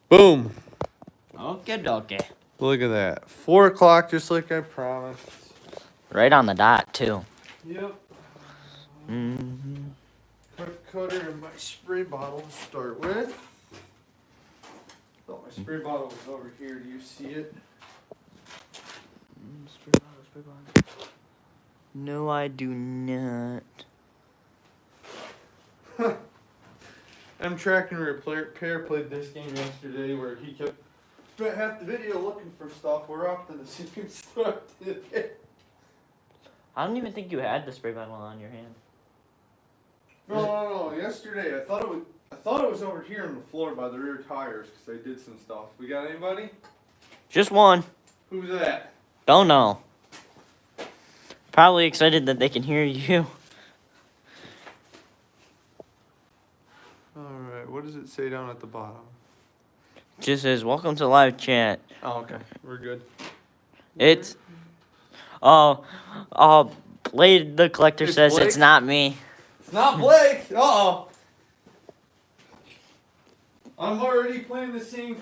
Boom. Okay, okay. Look at that. 4 o'clock, just like I promised. Right on the dot, too. Yep. Mm-hmm. Quick cutter and my spray bottle to start with. Thought my spray bottle was over here. Do you see it? Spray bottle. No, I do not. M-Track and Repair played this game yesterday where he spent half the video looking for stuff. We're up to the same stuff today. I don't even think you had the spray bottle on your hand. No. Yesterday I thought it was over here on the floor by the rear tires because I did some stuff. We got anybody? Just one. Who's that? Don't know. Probably excited that they can hear you. Alright, what does it say down at the bottom? Just says, welcome to live chat. Oh, okay. We're good. It's, Blade the Collector It's says Blake? it's not me. It's not Blake! Uh-oh! I'm already playing the same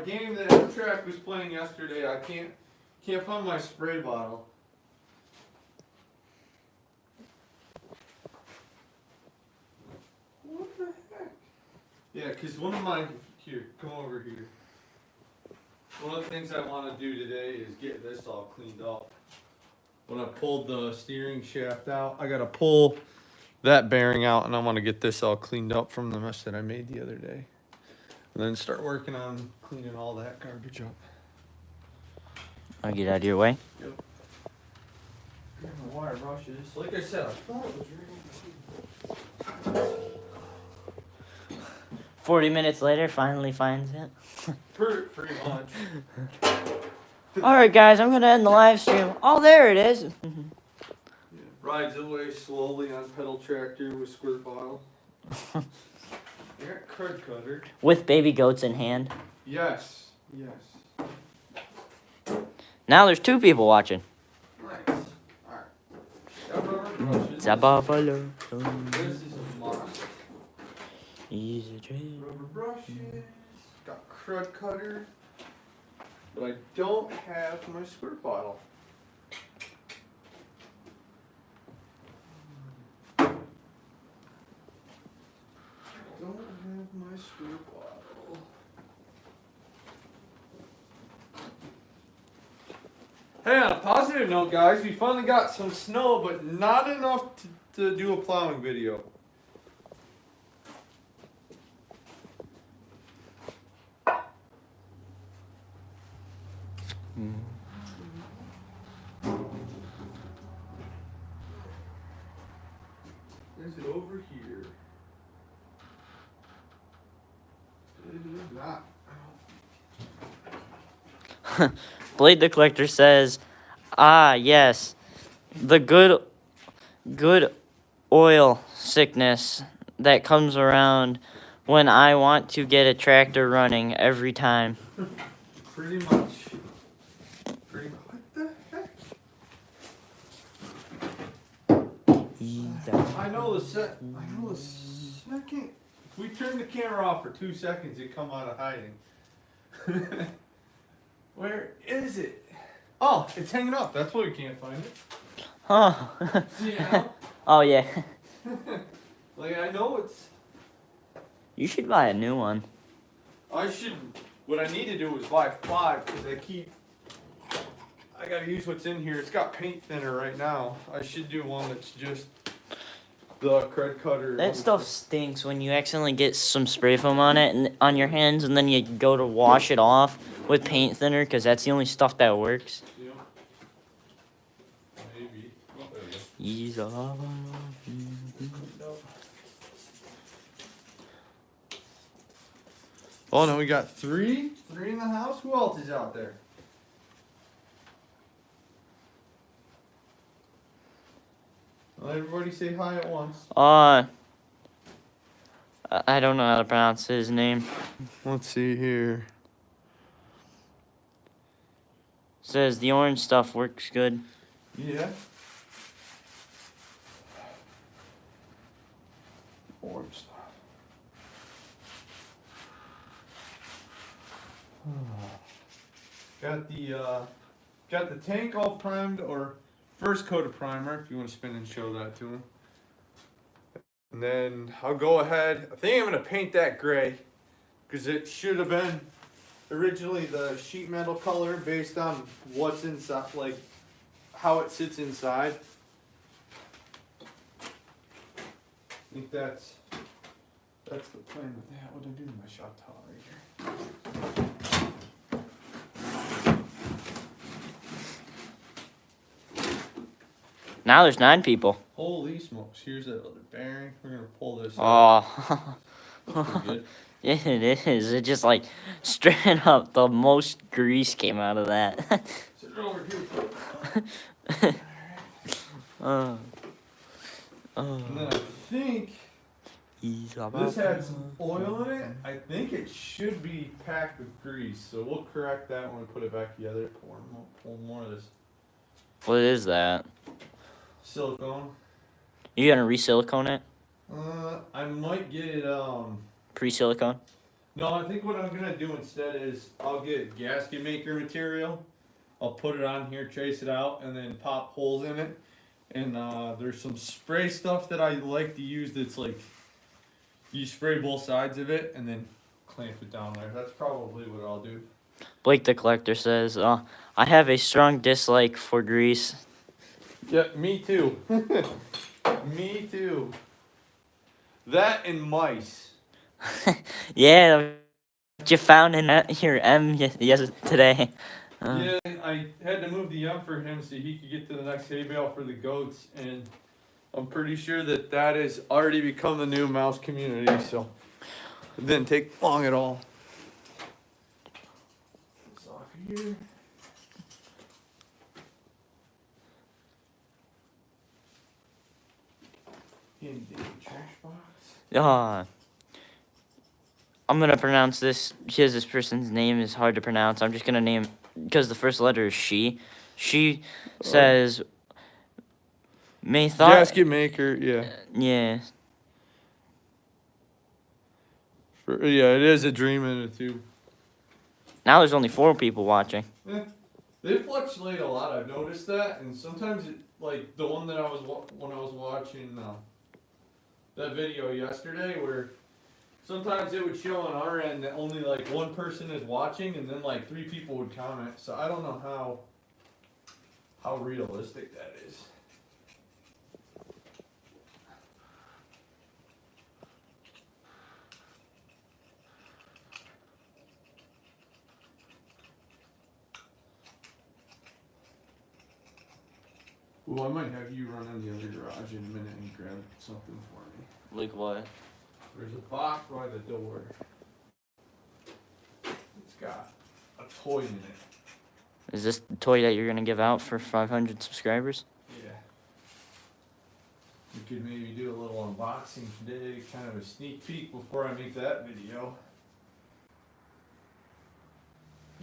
game that M-Track was playing yesterday. I can't find my spray bottle. What the heck? Yeah, because here, come over here. One of the things I want to do today is get this all cleaned up. When I pulled the steering shaft out, I got to pull that bearing out, and I want to get this all cleaned up from the mess that I made the other day. And then start working on cleaning all that garbage up. I'll get out of your way. Yep. The wire brushes. Like I said, I thought it was really 40 minutes later, finally finds it. pretty much. Alright guys, I'm gonna end the live stream. Oh, there it is. Yeah. Rides away slowly on pedal tractor with squirt bottle. You're a crud cutter. With baby goats in hand. Yes. Now there's 2 people watching. Nice. Alright. Zabafalo. This is a must. Easy train. Rubber brushes. Got crud cutter. But I don't have my squirt bottle. Don't have my squirt bottle. Hey, on a positive note, guys, we finally got some snow, but not enough to do a plowing video. Is it over here? It is not. Blade the Collector says, ah, yes, the good oil sickness that comes around when I want to get a tractor running every time. Pretty much. What the heck? I know the second. If we turn the camera off for 2 seconds, it come out of hiding. Where is it? Oh, it's hanging up. That's why we can't find it. Huh. See it now? Oh, yeah. Like, I know it's... You should buy a new one. I should... What I need to do is buy 5, because I gotta use what's in here. It's got paint thinner right now. I should do one that's just the crud cutter. That stuff stinks when you accidentally get some spray foam on it and on your hands, and then you go to wash it off with paint thinner, because that's the only stuff that works. Yeah. Maybe. Oh, there we go. Ease off. Oh, no, we got 3 in the house. Who else is out there? Well, everybody say hi at once. I don't know how to pronounce his name. Let's see here. Says the orange stuff works good. Yeah. Orange stuff. Got the tank all primed, or first coat of primer if you want to spin and show that to him. And then I'll go ahead. I think I'm gonna paint that gray because it should have been originally the sheet metal color based on what's inside, like how it sits inside. I think that's the plan with that. What did I do to my shop towel right here? Now there's 9 people. Holy smokes! Here's that other bearing. We're gonna pull this. Oh. Pretty good. Yeah, it is. It just like straight up the most grease came out of that. Sit over here. Oh. And then I think this had some oil in it. I think it should be packed with grease. So we'll correct that when we put it back together. Pull more of this What is that? silicone. You gonna re-silicone it? I might get it. Pre-silicone? No, I think what I'm gonna do instead is I'll get gasket maker material. I'll put it on here, trace it out, and then pop holes in it. And there's some spray stuff that I like to use that's like, you spray both sides of it and then clamp it down there. That's probably what I'll do. Blake the Collector says, I have a strong dislike for grease. Yeah, me too. Me too. That and mice. Yeah, what you found in your M today. Yeah, I had to move the young for him so he could get to the next hay bale for the goats, and I'm pretty sure that has already become the new mouse community, so it didn't take long at all. This off here. In the trash box. I'm gonna pronounce this because this person's name is hard to pronounce. I'm just gonna name, because the first letter is she. She says, may thought. Gasket maker, yeah. Yeah. Yeah, it is a dream in it too. Now there's only 4 people watching. Yeah. They fluctuate a lot. I've noticed that, and sometimes it, like the one that I was when I was watching that video yesterday, where sometimes it would show on our end that only like 1 person is watching, and then like 3 people would comment. So I don't know how realistic that is. Well, I might have you run in the other garage in a minute and grab something for me. Like what? There's a box by the door. It's got a toy in it. Is this the toy that you're gonna give out for 500 subscribers? Yeah. We could maybe do a little unboxing today, kind of a sneak peek before I make that video.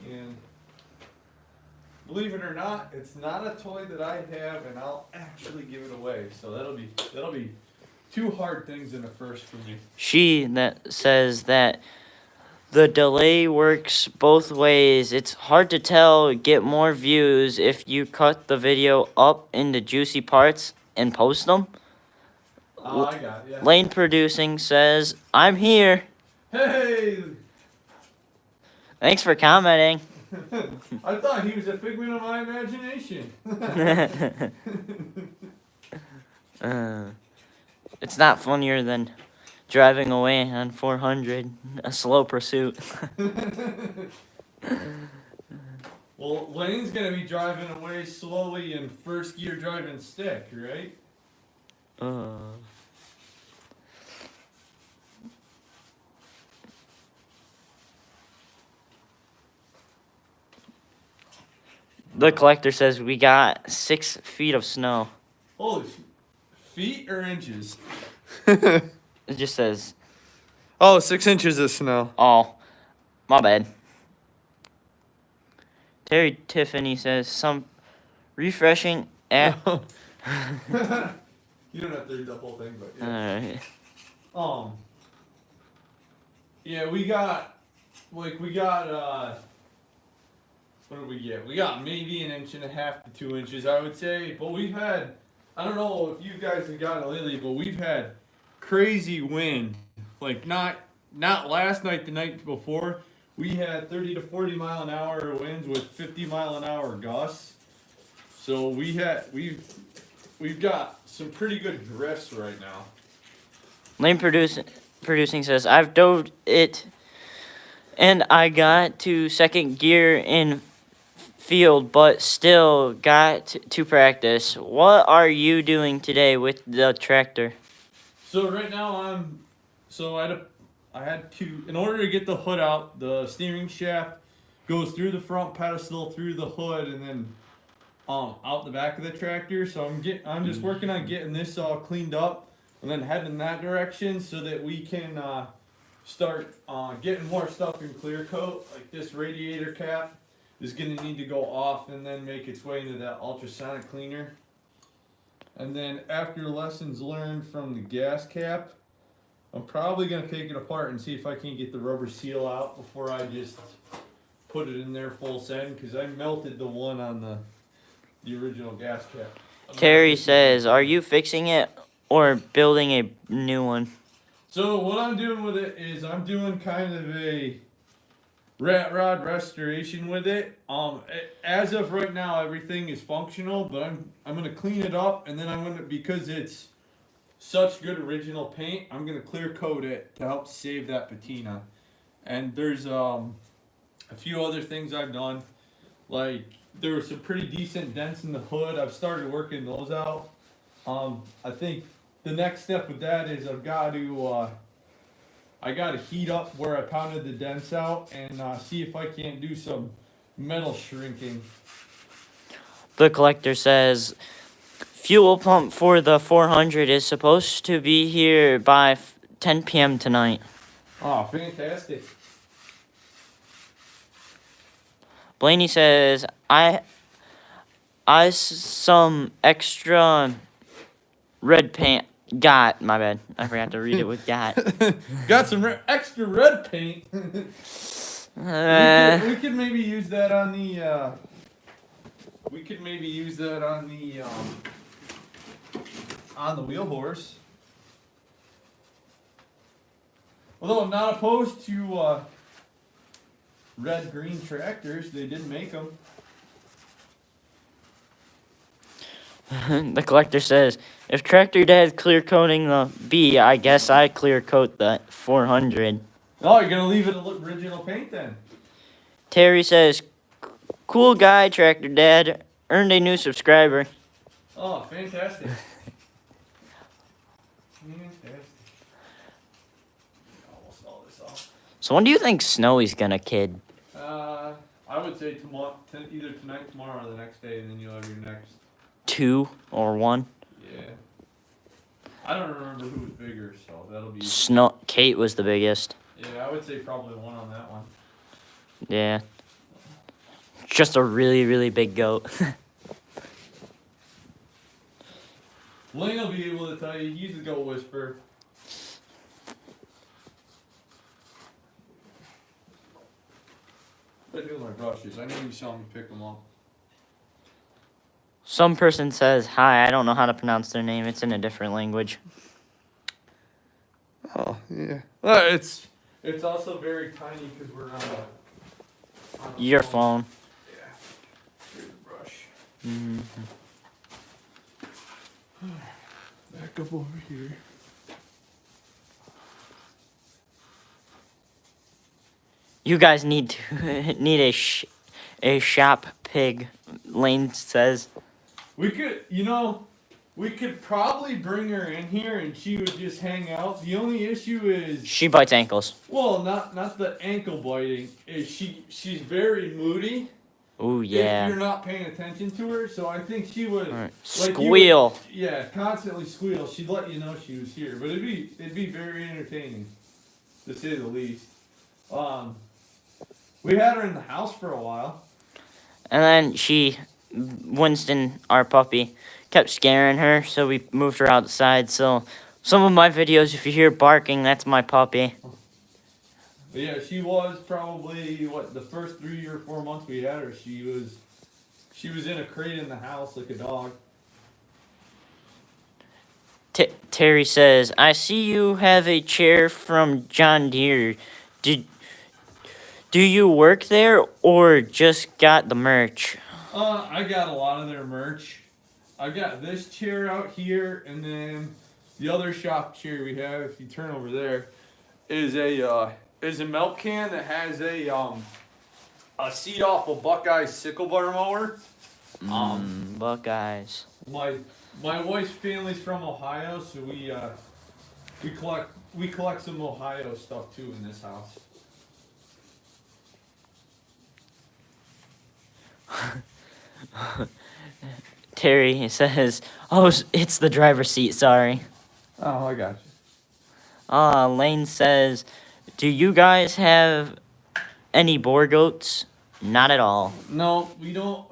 And believe it or not, it's not a toy that I have, and I'll actually give it away. So that'll be 2 hard things in a first for me. She that says that the delay works both ways. It's hard to tell, get more views if you cut the video up into juicy parts and post them. Oh, I got it, yeah. Lane Producing says, I'm here. Hey! Thanks for commenting. I thought he was a figment of my imagination. It's not funnier than driving away on 400, a slow pursuit. Well, Lane's gonna be driving away slowly in first gear driving stick, right? The Collector says we got 6 feet of snow. Holy feet or inches? It just says, Oh, 6 inches of snow. oh, my bad. Terry Tiffany says some refreshing app. You don't have to read the whole thing, but yeah. Alright. Yeah, we got like we got what did we get? We got maybe 1.5 to 2 inches, I would say. But we've had, I don't know if you guys have gotten it lately, but we've had crazy wind. Like not last night, the night before. We had 30 to 40 mile an hour winds with 50 mile an hour gusts. So we've got some pretty good drifts right now. Lane producing says, I've dove it and I got to second gear in field, but still got to practice. What are you doing today with the tractor? So right now I had to, in order to get the hood out, the steering shaft goes through the front pedestal, through the hood, and then out the back of the tractor. So I'm just working on getting this all cleaned up and then heading in that direction so that we can start getting more stuff in clear coat. Like this radiator cap is gonna need to go off and then make its way into that ultrasonic cleaner. And then after lessons learned from the gas cap, I'm probably gonna take it apart and see if I can get the rubber seal out before I just put it in there full send, because I melted the one on the original gas cap. Terry says, are you fixing it or building a new one? So what I'm doing with it is I'm doing kind of a rat rod restoration with it. As of right now, everything is functional, but I'm gonna clean it up, and then I'm gonna, because it's such good original paint, I'm gonna clear coat it to help save that patina. And there's a few other things I've done, like there were some pretty decent dents in the hood. I've started working those out. I think the next step with that is I got to heat up where I pounded the dents out and see if I can't do some metal shrinking. The collector says, fuel pump for the 400 is supposed to be here by 10 p.m. tonight. Oh, fantastic. Blaney says, I some extra red paint. My bad. I forgot to read it with got. Got some extra red paint. We could maybe use that on the. We could maybe use that on the wheel horse. Although I'm not opposed to red-green tractors, they did make them. The collector says, if Tractor Dad's clear coating the B, I guess I clear coat the 400. Oh, you're gonna leave it original paint then? Terry says, cool guy, Tractor Dad. Earned a new subscriber. Oh, fantastic. Fantastic. Almost all this off. So when do you think Snowy's gonna kid? I would say tomorrow, either tonight, tomorrow, or the next day, and then you'll have your next. 2 or 1? Yeah. I don't remember who was bigger, so that'll be. Kate was the biggest. Yeah, I would say probably 1 on that one. Yeah. Just a really, really big goat. Lane will be able to tell you, he's the goat whisperer. What do I do with my brushes? I know you saw me pick them up. Some person says, hi, I don't know how to pronounce their name. It's in a different language. Oh, yeah. It's also very tiny because we're on a Your phone. Yeah. Here's the brush. Mm-hmm. Back up over here. You guys need to need a shop pig, Lane says. We could probably bring her in here and she would just hang out. The only issue is, She bites ankles. well, not the ankle biting. Is she's very moody. Ooh, If yeah. you're not paying attention to her, so I think she would. Alright. Like Squeal. Yeah, constantly squeal. She'd let you know she was here, but it'd be very entertaining, to say the least. We had her in the house for a while. And then Winston, our puppy, kept scaring her, so we moved her outside. So some of my videos, if you hear barking, that's my puppy. But yeah, she was probably what the first 3 or 4 months we had her. She was in a crate in the house like a dog. Terry says, "I see you have a chair from John Deere. Did do you work there or just got the merch?" I got a lot of their merch. I got this chair out here, and then the other shop chair we have. If you turn over there, is a milk can that has a seat off a Buckeye sickle bar mower. Buckeyes. My wife's family's from Ohio, so we collect some Ohio stuff too in this house. Terry says, "Oh, it's the driver's seat. Sorry." Oh, I got you. Lane says, "Do you guys have any boar goats?" Not at all. No, we don't.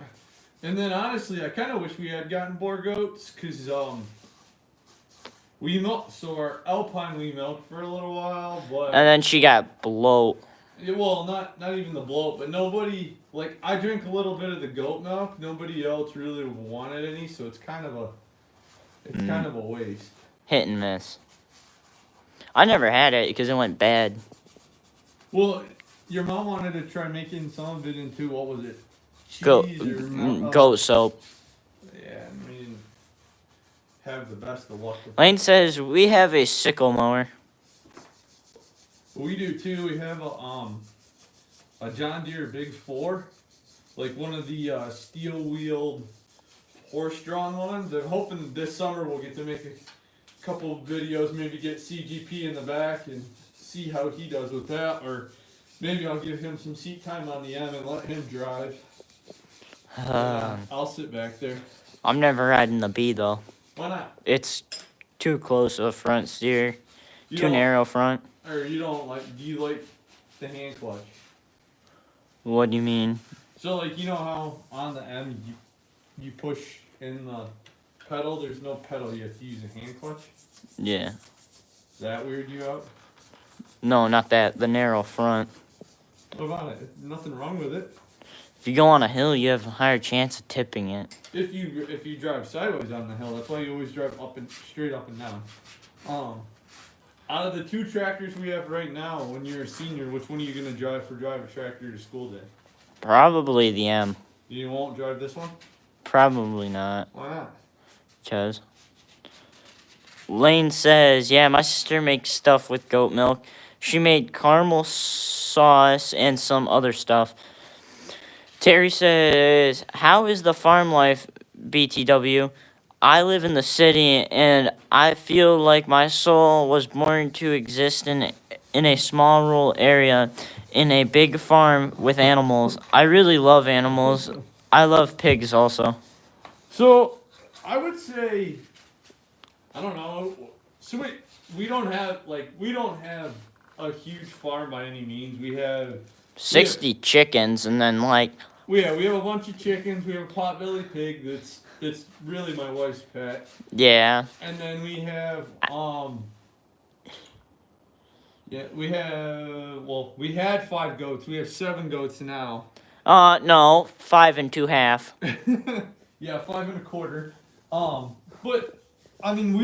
And then honestly, I kind of wish we had gotten boar goats, cause we milked. So our Alpine we milked for a little while, but And then she got bloat. yeah, well, not even the bloat, but nobody like I drink a little bit of the goat milk. Nobody else really wanted any, so it's kind of a waste. Hit and miss. I never had it because it went bad. Well, your mom wanted to try making some of it into what was it? Goat, Cheese or goat soap. Yeah, I mean, have the best of luck with Lane says, "We have a sickle mower." We do too. We have a John Deere Big 4, like one of the steel wheeled horse drawn ones. I'm hoping this summer we'll get to make a couple of videos, maybe get CGP in the back and see how he does with that, or maybe I'll give him some seat time on the M and let him drive. I'll sit back there. I'm never riding the B though. Why not? It's too close to the front steer. You Too don't- narrow front. Or you don't like? Do you like the hand clutch? What do you mean? So like you know how on the M you push in the pedal. There's no pedal. You have to use a hand clutch. Yeah. Does that weird you out? No, not that. The narrow front. What about it? Nothing wrong with it. If you go on a hill, you have a higher chance of tipping it. If you drive sideways on the hill, that's why you always drive up and straight up and down. Out of the 2 tractors we have right now, when you're a senior, which one are you gonna drive a tractor to school day? Probably the M. You won't drive this one? Probably not. Why not? Because Lane says, "Yeah, my sister makes stuff with goat milk. She made caramel sauce and some other stuff." Terry says, "How is the farm life, BTW? I live in the city and I feel like my soul was born to exist in a small rural area in a big farm with animals. I really love animals. I love pigs also." So, I would say, I don't know. So we don't have a huge farm by any means. We have 60 chickens and then like we have a bunch of chickens. We have a potbelly pig that's really my wife's pet. yeah. And then we have we had 5 goats. We have 7 goats now. No, 5 2.5. Yeah, 5 1/4. But I mean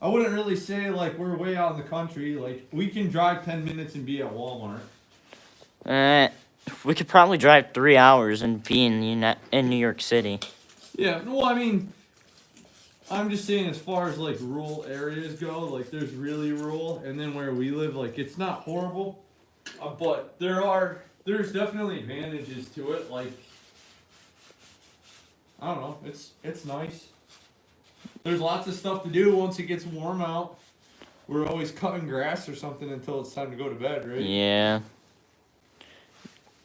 I wouldn't really say like we're way out in the country. Like we can drive 10 minutes and be at Walmart. We could probably drive 3 hours and be in New York City. Yeah, well I mean I'm just saying as far as like rural areas go, like there's really rural, and then where we live, like it's not horrible, but there's definitely advantages to it. Like I don't know, it's nice. There's lots of stuff to do once it gets warm out. We're always cutting grass or something until it's time to go to bed, right? Yeah.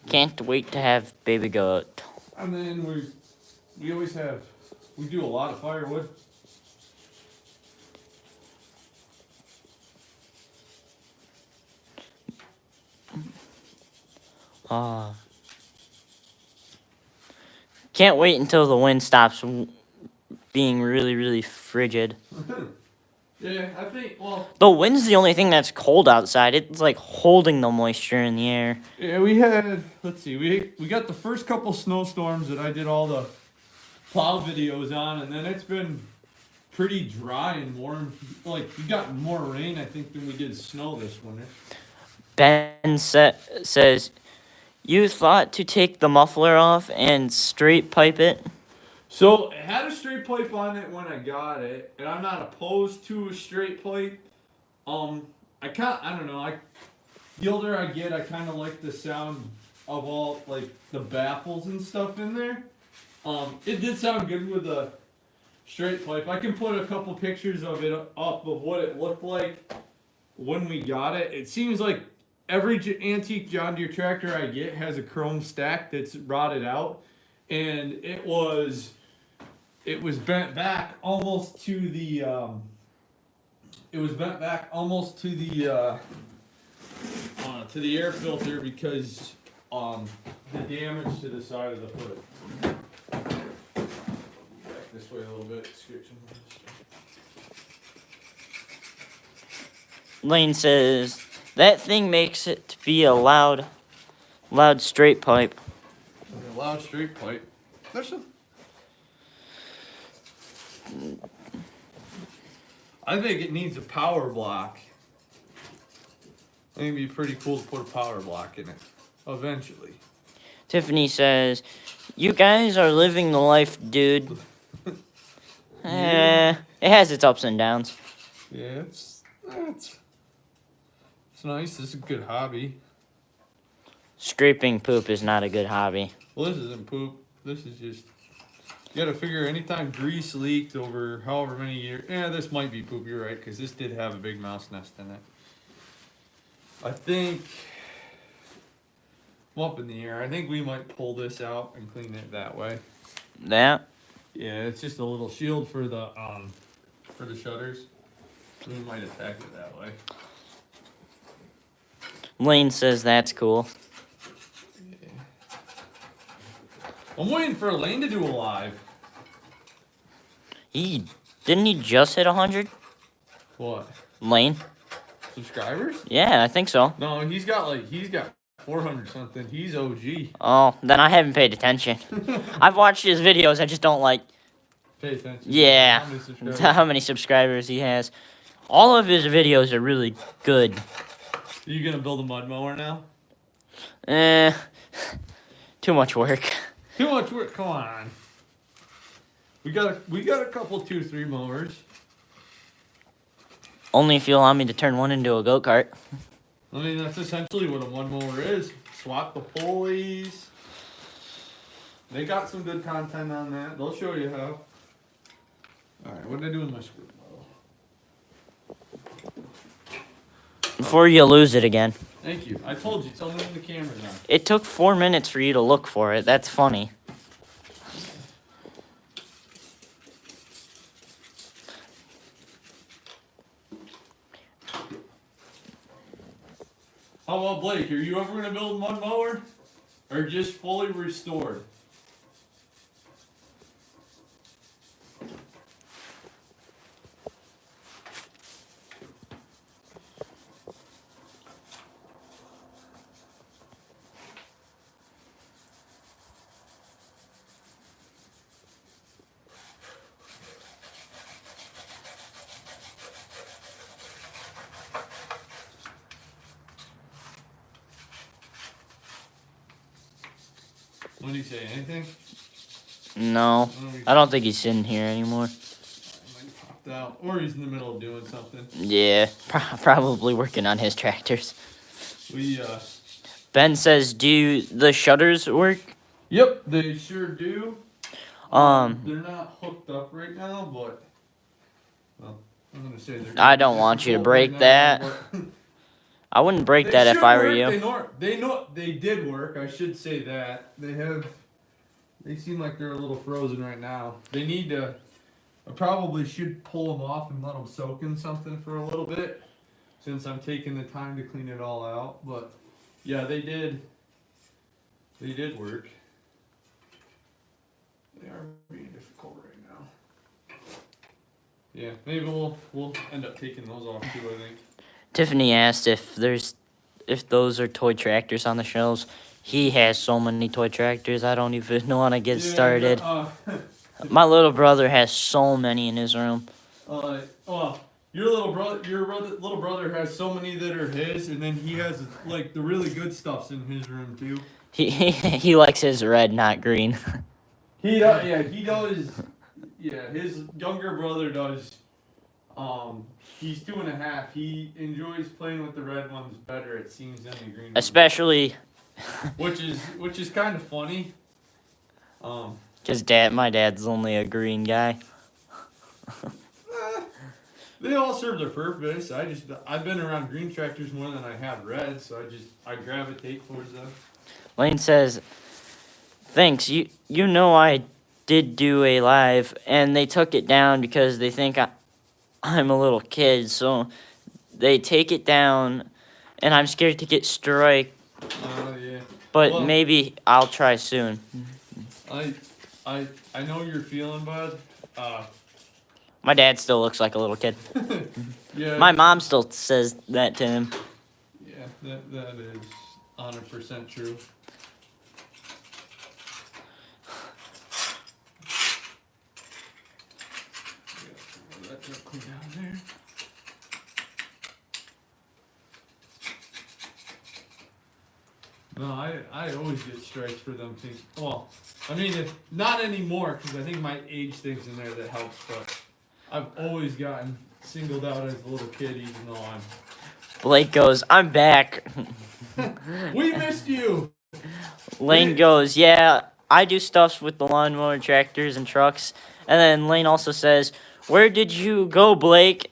Can't wait to have baby goat. And then we do a lot of firewood. Can't wait until the wind stops being really, really frigid. Yeah, I think, well, The wind's the only thing that's cold outside. It's like holding the moisture in the air. yeah, we had, let's see, we got the first couple snowstorms that I did all the plow videos on, and then it's been pretty dry and warm. Like, we got more rain, I think, than we did snow this winter. Ben says, you thought to take the muffler off and straight pipe it? So, it had a straight pipe on it when I got it, and I'm not opposed to a straight pipe. I don't know, the older I get, I kind of like the sound of all, like, the baffles and stuff in there. It did sound good with a straight pipe. I can put a couple pictures of it up of what it looked like when we got it. It seems like every antique John Deere tractor I get has a chrome stack that's rotted out, and it was bent back almost to the air filter because the damage to the side of the hood. Back this way a little bit. Scrape some of this stuff. Lane says, that thing makes it to be a loud straight pipe. A loud straight pipe. There's some. I think it needs a power block. I think it'd be pretty cool to put a power block in it eventually. Tiffany says, you guys are living the life, dude. Yeah. It has its ups and downs. Yeah, it's nice. This is a good hobby. Scraping poop is not a good hobby. Well, this isn't poop. This is just, you gotta figure anytime grease leaked over however many years. Yeah, this might be poop, you're right, because this did have a big mouse nest in it. I think, I'm up in the air. I think we might pull this out and clean it that way. That? Yeah, it's just a little shield for the shutters. We might attack it that way. Lane says that's cool. Yeah. I'm waiting for Elaine to do a live. Didn't he just hit 100? What? Lane? Subscribers? Yeah, I think so. No, he's got 400 something. He's OG. Oh, then I haven't paid attention. I've watched his videos, I just don't like, Pay attention. yeah, How many subscribers? how many subscribers he has. All of his videos are really good. Are you gonna build a mud mower now? Too much work. Too much work. Come on. We got a couple 2-3 mowers. Only if you allow me to turn one into a go-kart. I mean, that's essentially what a mud mower is. Swap the pulleys. They got some good content on that. They'll show you how. Alright, what did I do with my screw bottle? Before you lose it again. Thank you. I told you, tell me when the camera's on. It took 4 minutes for you to look for it. That's funny. How about Blake? Are you ever gonna build a mud mower? Or just fully restored? What did he say? Anything? No, I don't think he's in here anymore. He might have popped out. Or he's in the middle of doing something. Yeah, probably working on his tractors. We, Ben says, do the shutters work? Yep, they sure do. They're not hooked up right now, but, well, I'm gonna say they're. I don't want you to break right that. now, but- I wouldn't break They that if should I were work. you. They did work. I should say that they seem like they're a little frozen right now. They need to. I probably should pull them off and let them soak in something for a little bit, since I'm taking the time to clean it all out. But yeah, they did. They did work. They are being difficult right now. Yeah, maybe we'll end up taking those off too, I think. Tiffany asked if those are toy tractors on the shelves. He has so many toy tractors. I don't even want to get started. My little brother has so many in his room. Your little brother has so many that are his, and then he has like the really good stuffs in his room too. He likes his red, not green. He does. Yeah, he does. Yeah, his younger brother does. He's 2.5. He enjoys playing with the red ones better, it seems, than the green ones. Especially, which is kind of funny. Cause my dad's only a green guy. They all serve their purpose. I've been around green tractors more than I have red, so I gravitate towards them. Lane says, "Thanks. You know I did do a live, and they took it down because they think I'm a little kid, so they take it down, and I'm scared to get strike. Yeah. But Well, maybe I'll try soon." I know you're feeling, bud. My dad still looks like a little kid. Yeah. My mom still says that to him. Yeah, that is 100% true. Let that clean down there. No, I always get strikes for them things. Well, I mean, not anymore, because I think my age thing's in there that helps, but I've always gotten singled out as a little kid, even though Blake goes, "I'm back." We missed you! Lane goes, "Yeah, I do stuffs with the lawnmower, tractors, and trucks." And then Lane also says, "Where did you go, Blake?"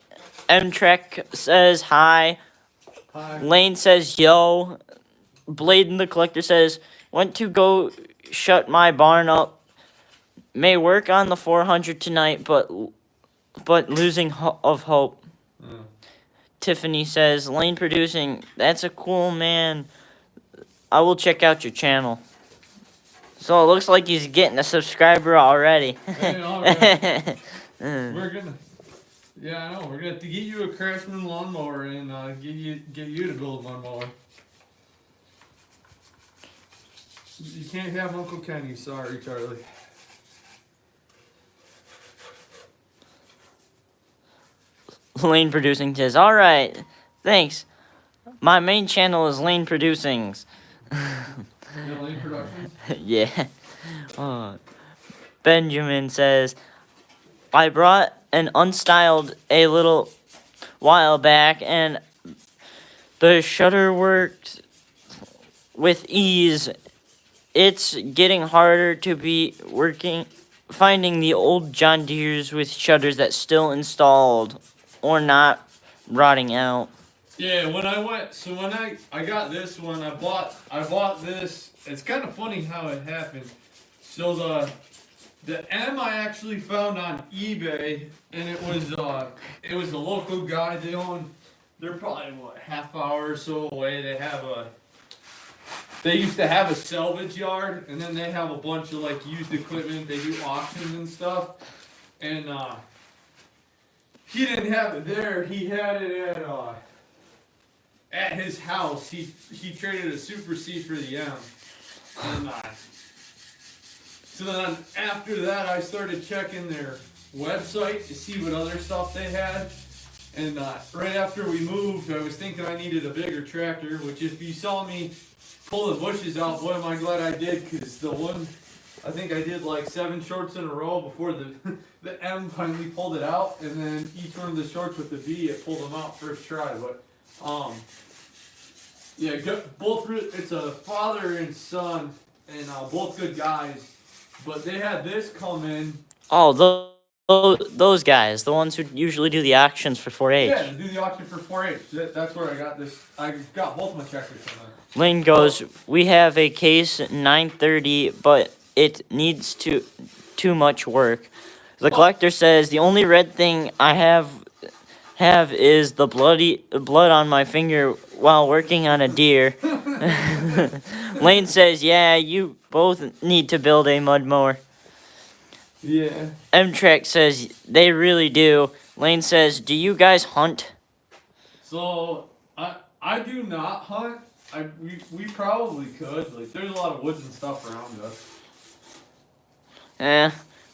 M-Trek says, "Hi." Hi. Lane says, "Yo." Blade and the Collector says, "Went to go shut my barn up. May work on the 400 tonight, but losing of hope." Tiffany says, "Lane producing. That's a cool man. I will check out your channel." So it looks like he's getting a subscriber already. Hey, all right. We're gonna. Yeah, I know. We're gonna have to get you a Craftsman lawnmower and get you to build one mower. You can't have Uncle Kenny. Sorry, Charlie. Lane Producing says, "All right, thanks. My main channel is Lane Producings." Yeah, Lane Productions. Yeah. Benjamin says, "I brought an unstyled a little while back, and the shutter worked with ease. It's getting harder to be finding the old John Deere's with shutters that still installed or not rotting out." Yeah, when I got this one, I bought this. It's kind of funny how it happened. So the M I actually found on eBay, and it was a local guy. They're probably half hour or so away. They used to have a salvage yard, and then they have a bunch of like used equipment. They do auctions and stuff, and he didn't have it there. He had it at his house. He traded a Super C for the M, and so then after that, I started checking their website to see what other stuff they had. And right after we moved, I was thinking I needed a bigger tractor. Which, if you saw me pull the bushes out, boy, am I glad I did, because the one, I think I did like 7 shorts in a row before the M finally pulled it out, and then each one of the shorts with the V, it pulled them out first try. But yeah, it's a father and son, and both good guys. But they had this come in. Oh, those guys, the ones who usually do the auctions for 4-H. Yeah, do the auction for 4-H. That's where I got this. I got both my tractors from there. Lane goes, "We have a case 930, but it needs too much work." The Collector says, "The only red thing I have is the blood on my finger while working on a deer." Lane says, "Yeah, you both need to build a mud mower." Yeah. M-Trek says, "They really do." Lane says, "Do you guys hunt?" So I do not hunt. We probably could. Like there's a lot of woods and stuff around us.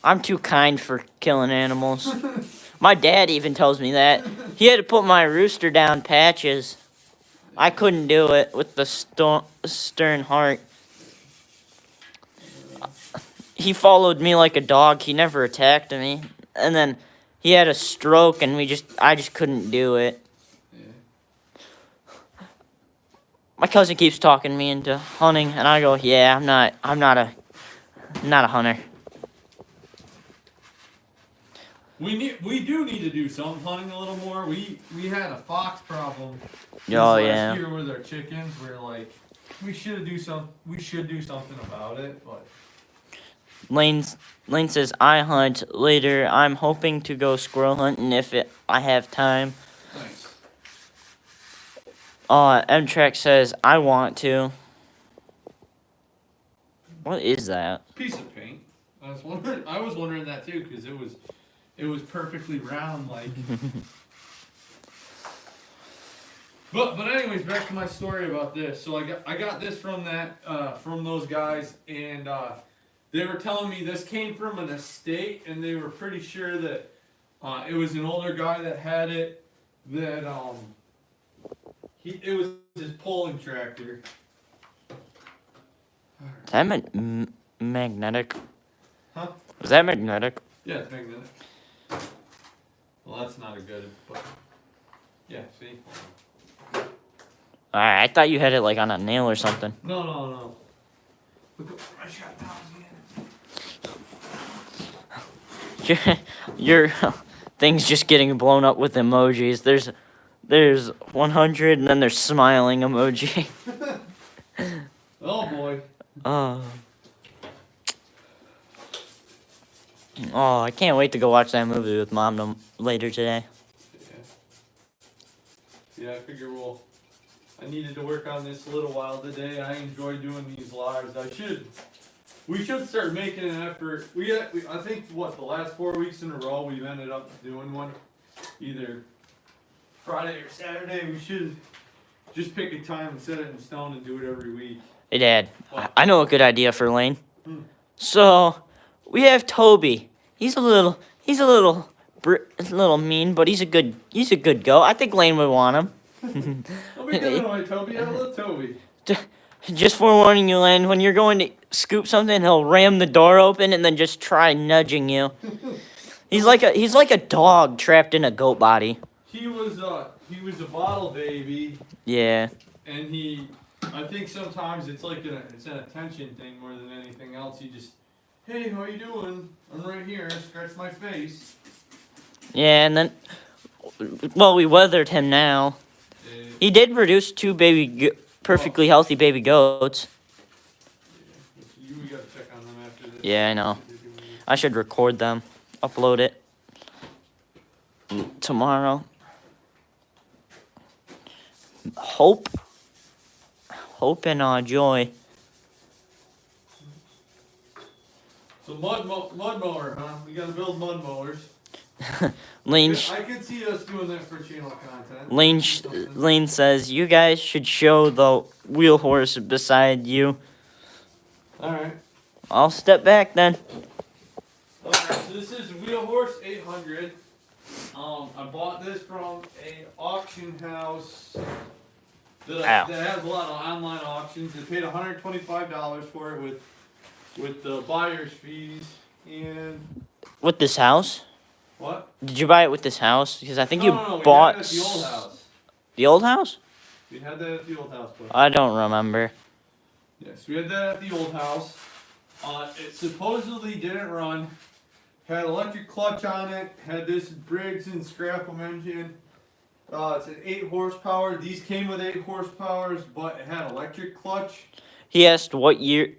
I'm too kind for killing animals. My dad even tells me that. He had to put my rooster down Patches. I couldn't do it with the stern heart. He followed me like a dog. He never attacked me. And then he had a stroke and I just couldn't do it. Yeah. My cousin keeps talking me into hunting and I go, "Yeah, I'm not a hunter." We do need to do some hunting a little more. We had a fox problem this Oh last yeah. year with our chickens. We're like, we should do something about it, but Lane says, "I hunt later. I'm hoping to go squirrel hunting if I have time." thanks. M-Track says, "I want to." What is that? Piece of paint. I was wondering that too because it was perfectly round like. But anyways, back to my story about this. So I got this from from those guys, and they were telling me this came from an estate, and they were pretty sure that it was an older guy that had it. That it was his pulling tractor. Is that magnetic? Huh? Was that magnetic? Yeah, it's magnetic. Well, that's not a good, but yeah, see? Alright, I thought you had it like on a nail or something. No. Look, I shot again. Your thing's just getting blown up with emojis. There's 100 and then there's smiling emoji. Oh boy. Oh, I can't wait to go watch that movie with Mom later today. Yeah, I figure I needed to work on this a little while today. I enjoy doing these lives. We should start making an effort. I think the last 4 weeks in a row we've ended up doing one, either Friday or Saturday. We should just pick a time and set it in stone and do it every week. Hey, Dad, I know a good idea for Lane. Hmm. So, we have Toby. He's a little mean, but he's a good goat. I think Lane would want him. Don't be giving away Toby. I love Toby. Just forewarning you, Lane, when you're going to scoop something, he'll ram the door open and then just try nudging you. He's like a dog trapped in a goat body. He was a bottle baby. Yeah. And I think sometimes it's like it's an attention thing more than anything else. He just, "Hey, how you doing? I'm right here. Scratch my face." Yeah, and then, well, we weathered him now. He did produce two perfectly healthy baby goats. We gotta check on them after this. Yeah, I know. I should record them, upload it tomorrow. Hope and joy. So mud mower, huh? We gotta build mud mowers. Lane, I could see us doing that for channel content. Lane says, "You guys should show the wheel horse beside you." Alright. I'll step back then. Alright, so this is Wheel Horse 800. I bought this from a auction house that has a lot of online auctions. I paid $125 for it with the buyer's fees and With this house? what? Did you buy it with this house? Because I think you No, bought we had it at the old house. The old house? We had that at the old house, but I don't remember. yes, we had that at the old house. It supposedly didn't run. Had electric clutch on it. Had this Briggs and Scrapham engine. It's an 8 horsepower. These came with 8 horsepowers, but it had electric clutch. He asked what year.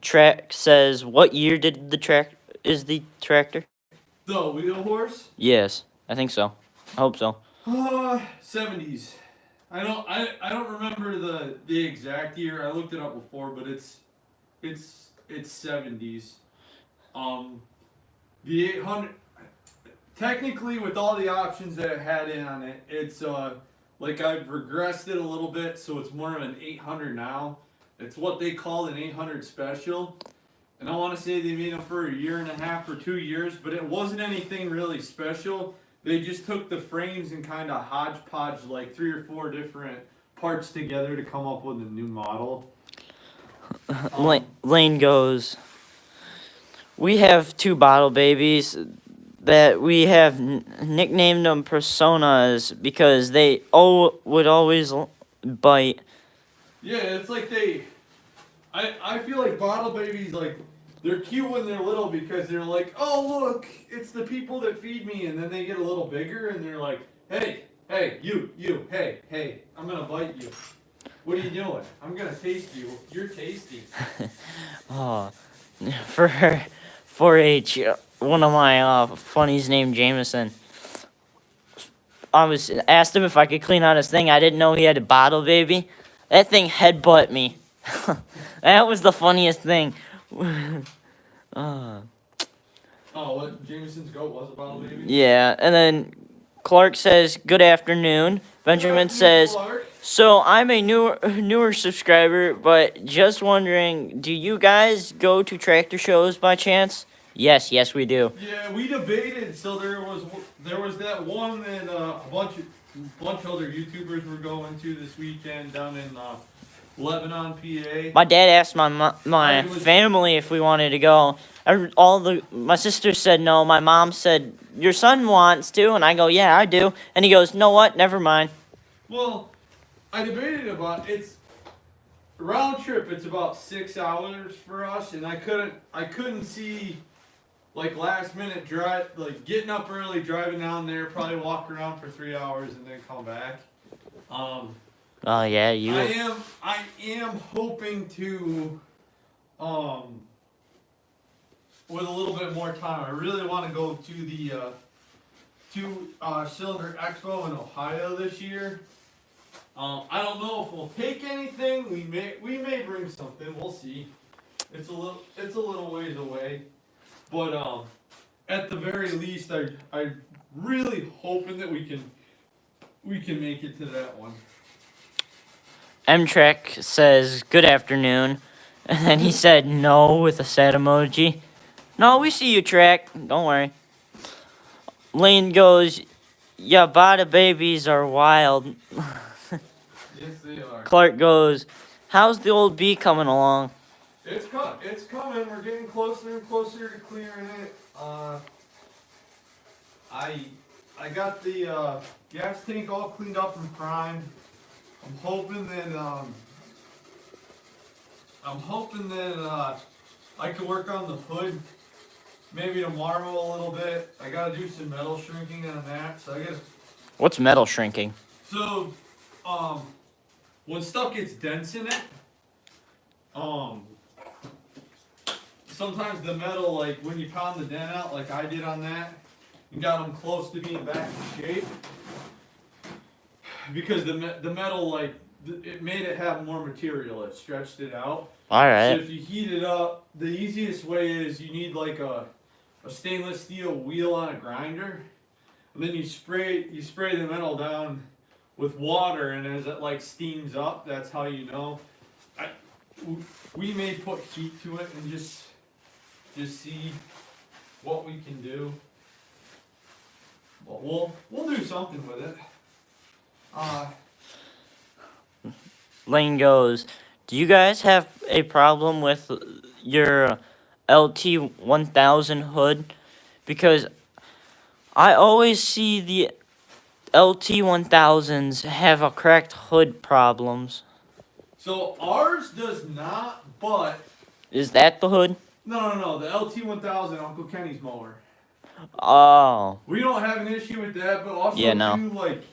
Track says, "What year did the tractor?" The Wheel Horse. Yes, I think so. I hope so. 70s. I don't remember the exact year. I looked it up before, but it's 70s. The 800. technically with all the options that it had in on it, it's like I've regressed it a little bit, so it's more of an 800 now. It's what they called an 800 special. And I want to say they made them for a year and a half or 2 years, but it wasn't anything really special. They just took the frames and kind of hodgepodge like 3 or 4 different parts together to come up with a new model. Lane goes, we have 2 bottle babies that we have nicknamed them personas because they would always bite. Yeah, it's like I feel like bottle babies, like, they're cute when they're little because they're like, oh, look, it's the people that feed me. And then they get a little bigger and they're like, hey, you, hey, I'm going to bite you. What are you doing? I'm going to taste you. You're tasty. Oh, for 4-H, one of my funnies named Jameson. I was asked him if I could clean out his thing. I didn't know he had a bottle baby. That thing headbutt me. That was the funniest thing. Oh, what? Jameson's goat was a bottle baby? Yeah, and then Clark says, good afternoon. Benjamin says, Clark. so I'm a newer subscriber, but just wondering, do you guys go to tractor shows by chance? Yes, we do. Yeah, we debated. So there was that one that a bunch of other YouTubers were going to this weekend down in Lebanon, PA. My dad asked my family if we wanted to go. My sister said no. My mom said your son wants to, and I go, yeah, I do. And he goes, know what? Never mind. Well, I debated about it's round trip. It's about 6 hours for us, and I couldn't see like last minute drive, like getting up early, driving down there, probably walk around for 3 hours and then come back. Oh yeah, you. I am hoping to, with a little bit more time. I really want to go to the Cylinder Expo in Ohio this year. I don't know if we'll take anything. We may bring something. We'll see. It's a little ways away, but at the very least, I really hoping that we can make it to that one. M-Trek says, good afternoon. And then he said no with a sad emoji. No, we see you, Trek. Don't worry. Lane goes, yeah, bada babies are wild. Yes, they are. Clark goes, how's the old bee coming along? It's coming. We're getting closer and closer to clearing it. I got the gas tank all cleaned up and primed. I'm hoping that I can work on the hood maybe tomorrow a little bit. I gotta do some metal shrinking on that. What's metal shrinking? So when stuff gets dense in it, sometimes the metal, like when you pound the dent out like I did on that, and got them close to being back in shape, because the metal, like, it made it have more material. It stretched it out. All right. So if you heat it up, the easiest way is you need like a stainless steel wheel on a grinder, and then you spray the metal down with water, and as it like steams up, that's how you know. We may put heat to it and just see what we can do. But we'll do something with it. Lane goes, do you guys have a problem with your LT1000 hood? Because I always see the LT1000s have a cracked hood problems. So ours does not, but... Is that the hood? No, the LT1000, Uncle Kenny's mower. Oh. We don't have an issue with that, but also too, like,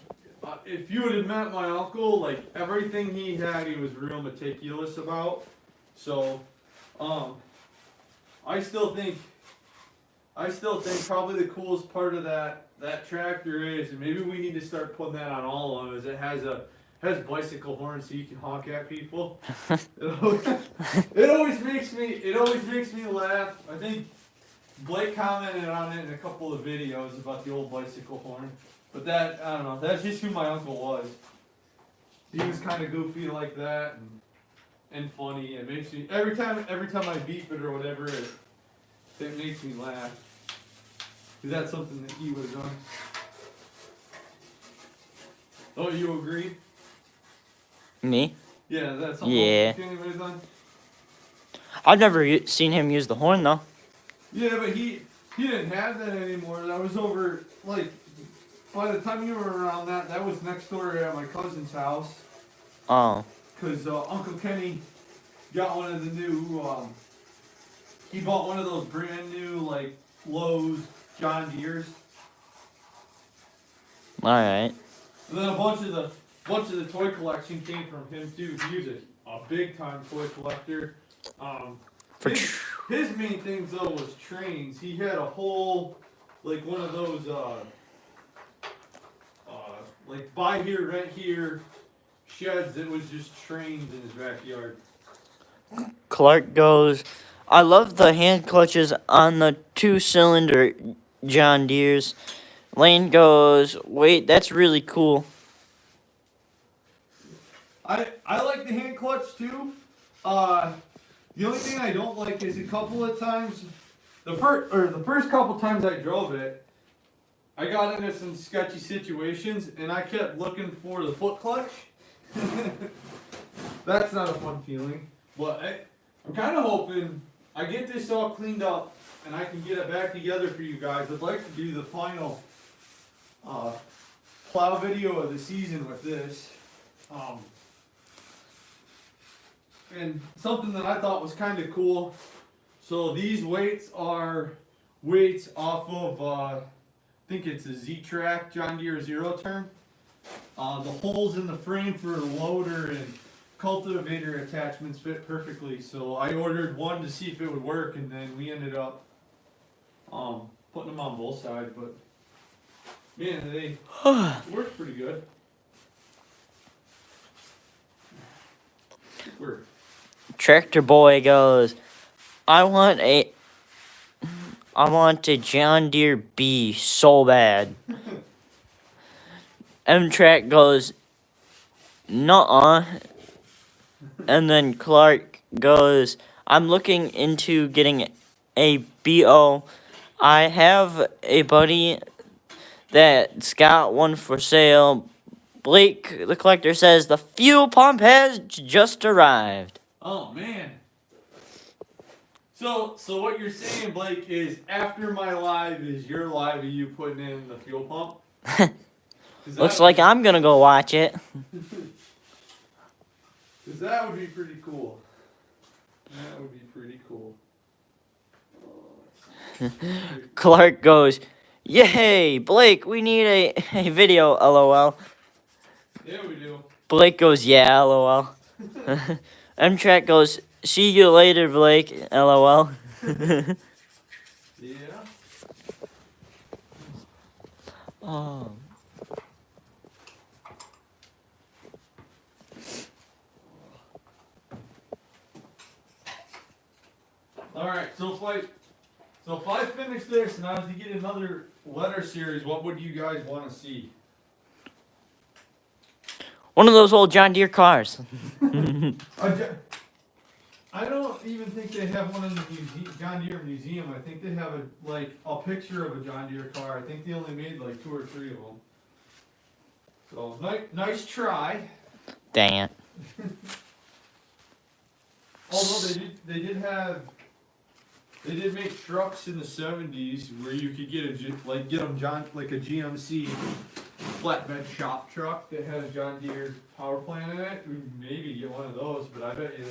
if you would have met my uncle, like, everything he had, he was real meticulous about. So, I still think probably the coolest part of that tractor is, and maybe we need to start putting that on all of them, is it has bicycle horns so you can honk at people. It always makes me laugh. I think Blake commented on it in a couple of videos about the old bicycle horn. But that, I don't know, that's just who my uncle was. He was kind of goofy like that and funny. It makes me, every time I beep it or whatever, it makes me laugh. Is that something that he would have done? Oh, you agree? Me? Yeah, that's something Yeah. he would have done? I've never seen him use the horn though. Yeah, but he didn't have that anymore. That was over, like, by the time you were around that was next door at my cousin's house. Oh. Because Uncle Kenny got one of the new, he bought one of those brand new, like, Lowe's John Deere's. Alright. And then a bunch of the toy collection came from him too. He was a big time toy collector. His main things though was trains. He had a whole, like one of those like buy here, rent here sheds that was just trains in his backyard. Clark goes, I love the hand clutches on the 2-cylinder John Deere's. Lane goes, wait, that's really cool. I like the hand clutch too. The only thing I don't like is a couple of times, the first couple times I drove it, I got into some sketchy situations and I kept looking for the foot clutch. That's not a fun feeling. But I'm kind of hoping I get this all cleaned up and I can get it back together for you guys. I'd like to do the final plow video of the season with this. And something that I thought was kind of cool. So these weights are weights off of, I think it's a Z-Track John Deere Zero Turn. The holes in the frame for the loader and cultivator attachments fit perfectly. So I ordered one to see if it would work, and then we ended up putting them on both sides. But man, they work pretty good. Work. Tractor Boy goes, I want a John Deere B so bad. M-Track goes, nuh-uh. And then Clark goes, I'm looking into getting a BO. I have a buddy that's got one for sale. Blake, the collector, says the fuel pump has just arrived. Oh man. So what you're saying, Blake, is after my live is your live of you putting in the fuel pump? Looks like I'm gonna go watch it. Cause that would be pretty cool. That would be pretty cool. Clark goes, yay, Blake, we need a video, lol. Yeah, we do. Blake goes, yeah, lol. M-Track goes, see you later, Blake, lol. Yeah. Oh. Alright, so if I finish this and I was to get another letter series, what would you guys want to see? One of those old John Deere cars. I don't even think they have one in the John Deere museum. I think they have a picture of a John Deere car. I think they only made like 2 or 3 of them. So nice try. Dang it. Although they did make trucks in the 70s where you could get a GMC flatbed shop truck that had a John Deere power plant in it. We'd maybe get one of those, but I bet you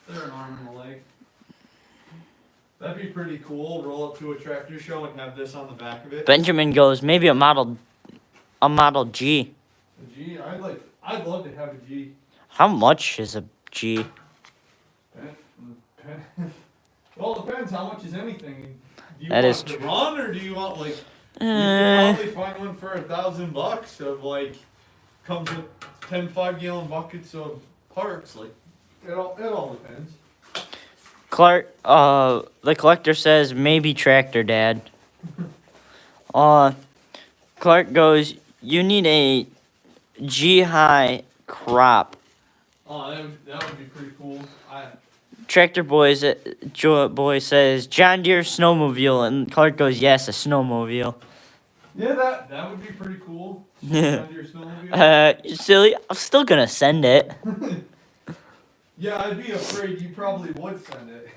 they're an arm and a leg. That'd be pretty cool. Roll up to a tractor show and have this on the back of it. Benjamin goes, maybe a Model G. A G? I'd love to have a G. How much is a G? Well, it depends how much is anything. Do you That want is to true. run, or do you want you could probably find one for $1,000 of comes with 10 5-gallon buckets of parts. It all depends. Clark, the collector says maybe tractor, Dad. Clark goes, you need a G-high crop. Oh, that would be pretty cool. Tractor boy says John Deere snowmobile, and Clark goes, yes, a snowmobile. Yeah, that would be pretty cool. John Deere snowmobile. You silly. I'm still gonna send it. Yeah, I'd be afraid you probably would send it.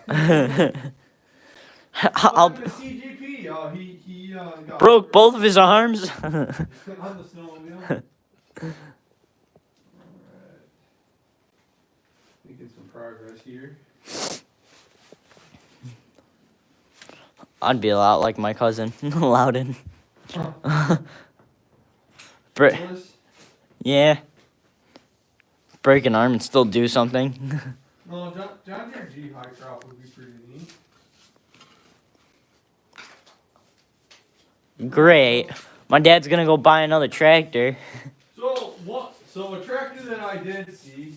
I'll What happened to CGP? Oh, he got broke hurt both of his arms. on the snowmobile. Alright. Making some progress here. I'd be a lot like my cousin, Loudon. Willis? Yeah. Break an arm and still do something. No, John Deere G high crop would be pretty neat. Great. My dad's gonna go buy another tractor. So a tractor that I did see,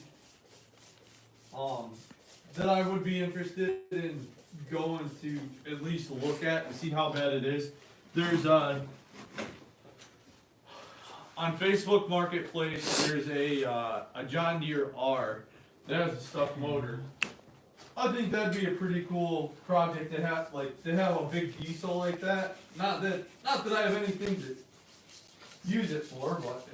that I would be interested in going to at least look at and see how bad it is. There's on Facebook Marketplace. There's a John Deere R that has a stuck motor. I think that'd be a pretty cool project to have, a big diesel like that. Not that I have anything to use it for, but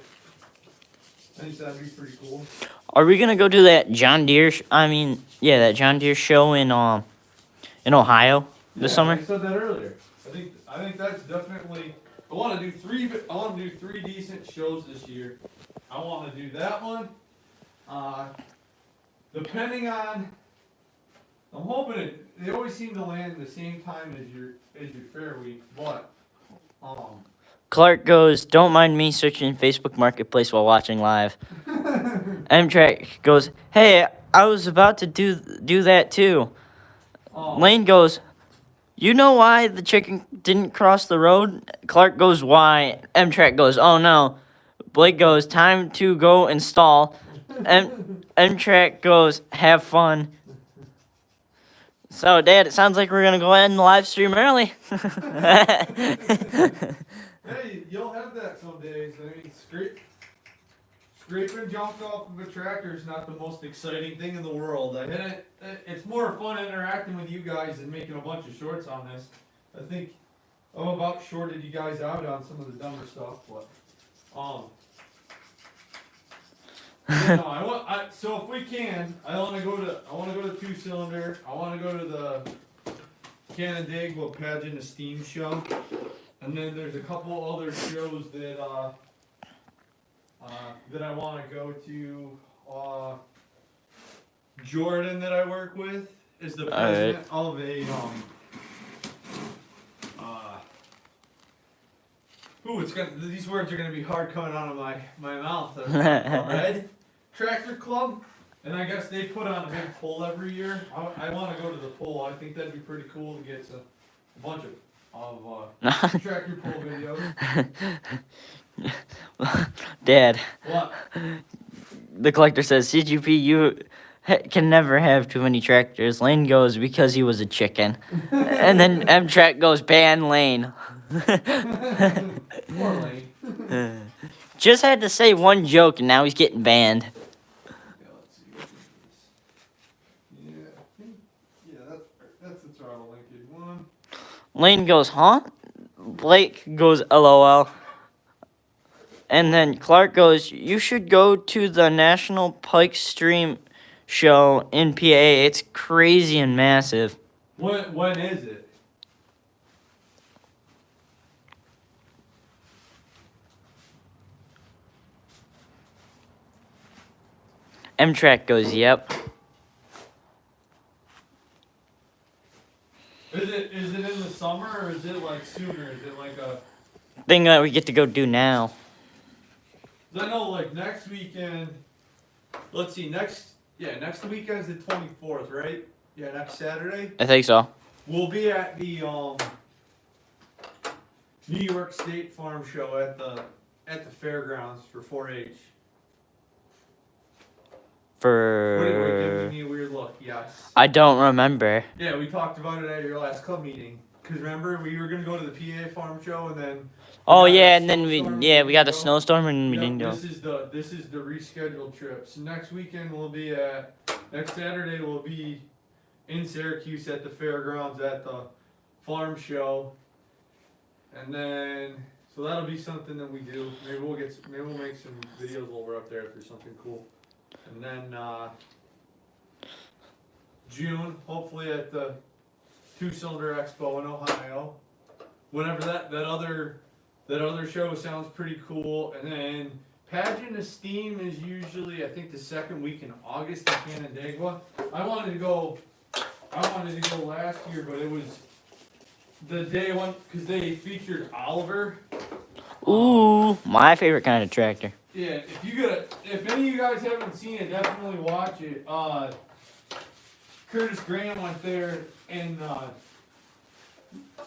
I think that'd be pretty cool. Are we gonna go do that John Deere? That John Deere show in Ohio this summer? I said that earlier. I think that's definitely. I want to do three decent shows this year. I want to do that one. Depending on, I'm hoping they always seem to land the same time as your fair week, but Clark goes, don't mind me searching Facebook Marketplace while watching live. M-Track goes, hey, I was about to do that too. Lane goes, you know why the chicken didn't cross the road? Clark goes, why? M-Track goes, oh no. Blake goes, time to go install. M-Track goes, have fun. So, Dad, it sounds like we're going to go ahead and live stream early. Hey, you'll have that some days. I mean, scraping junk off of a tractor is not the most exciting thing in the world. It's more fun interacting with you guys than making a bunch of shorts on this. I think I'm about shorted you guys out on some of the dumber stuff, but so if we can, I want to go to 2-cylinder. I want to go to the Canandaigua Pageant of Steam show. And then there's a couple other shows that I want to go to. Jordan, that I work with, is the president of a these words are gonna be hard coming out of my mouth. A Red Tractor Club, and I guess they put on a big pull every year. I want to go to the pull. I think that'd be pretty cool to get a bunch of tractor pull videos. Dad. What? The collector says, CGP, you can never have too many tractors. Lane goes, because he was a chicken. And then M-Track goes, ban Lane. Poor Lane. Just had to say one joke and now he's getting banned. Yeah, let's see. What is this? Yeah, that's the throttle linkage one. Lane goes, huh? Blake goes, LOL. And then Clark goes, you should go to the National Pike Stream show in PA. It's crazy and massive. When is it? M-Track goes, yep. Is it in the summer, or is it like sooner? Is it like a Thing that we get to go do now. 'cause I know like next weekend. Let's see, next weekend's the 24th, right? Yeah, next Saturday. I think so. We'll be at the New York State Farm Show at the fairgrounds for 4-H. What are you for. giving me a weird look? Yes. I don't remember. Yeah, we talked about it at your last club meeting. Cause remember we were gonna go to the PA farm show and then. Oh got a yeah, and then we snowstorm we got a didn't go. snowstorm and we Yep, didn't go. this is the rescheduled trip. So next weekend we'll be next Saturday we'll be in Syracuse at the fairgrounds at the farm show, and then so that'll be something that we do. Maybe we'll make some videos while we're up there if there's something cool, and then June hopefully at the Two Cylinder Expo in Ohio. Whenever that other show sounds pretty cool, and then Pageant of Steam is usually I think the second week in August in Canandaigua. I wanted to go last year, but it was the day one because they featured Oliver. Ooh, my favorite kind of tractor. Yeah, if any of you guys haven't seen it, definitely watch it. Curtis Graham went there, and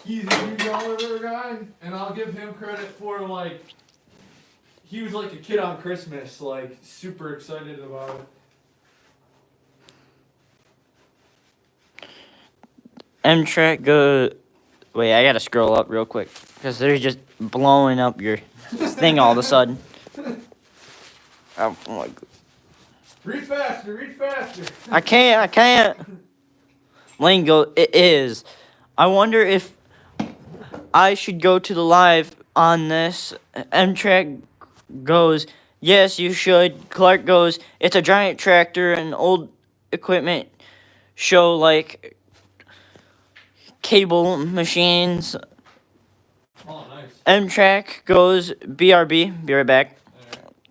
he's a huge Oliver guy, and I'll give him credit for like he was like a kid on Christmas, like super excited about it. M-Track go. Wait, I gotta scroll up real quick because they're just blowing up your thing all of a sudden. Oh my god. Read faster. I can't. Lane go. It is. I wonder if I should go to the live on this. M-Track goes, yes, you should. Clark goes, it's a giant tractor and old equipment show like cable machines. Oh, nice. M-Track goes, BRB, be right back.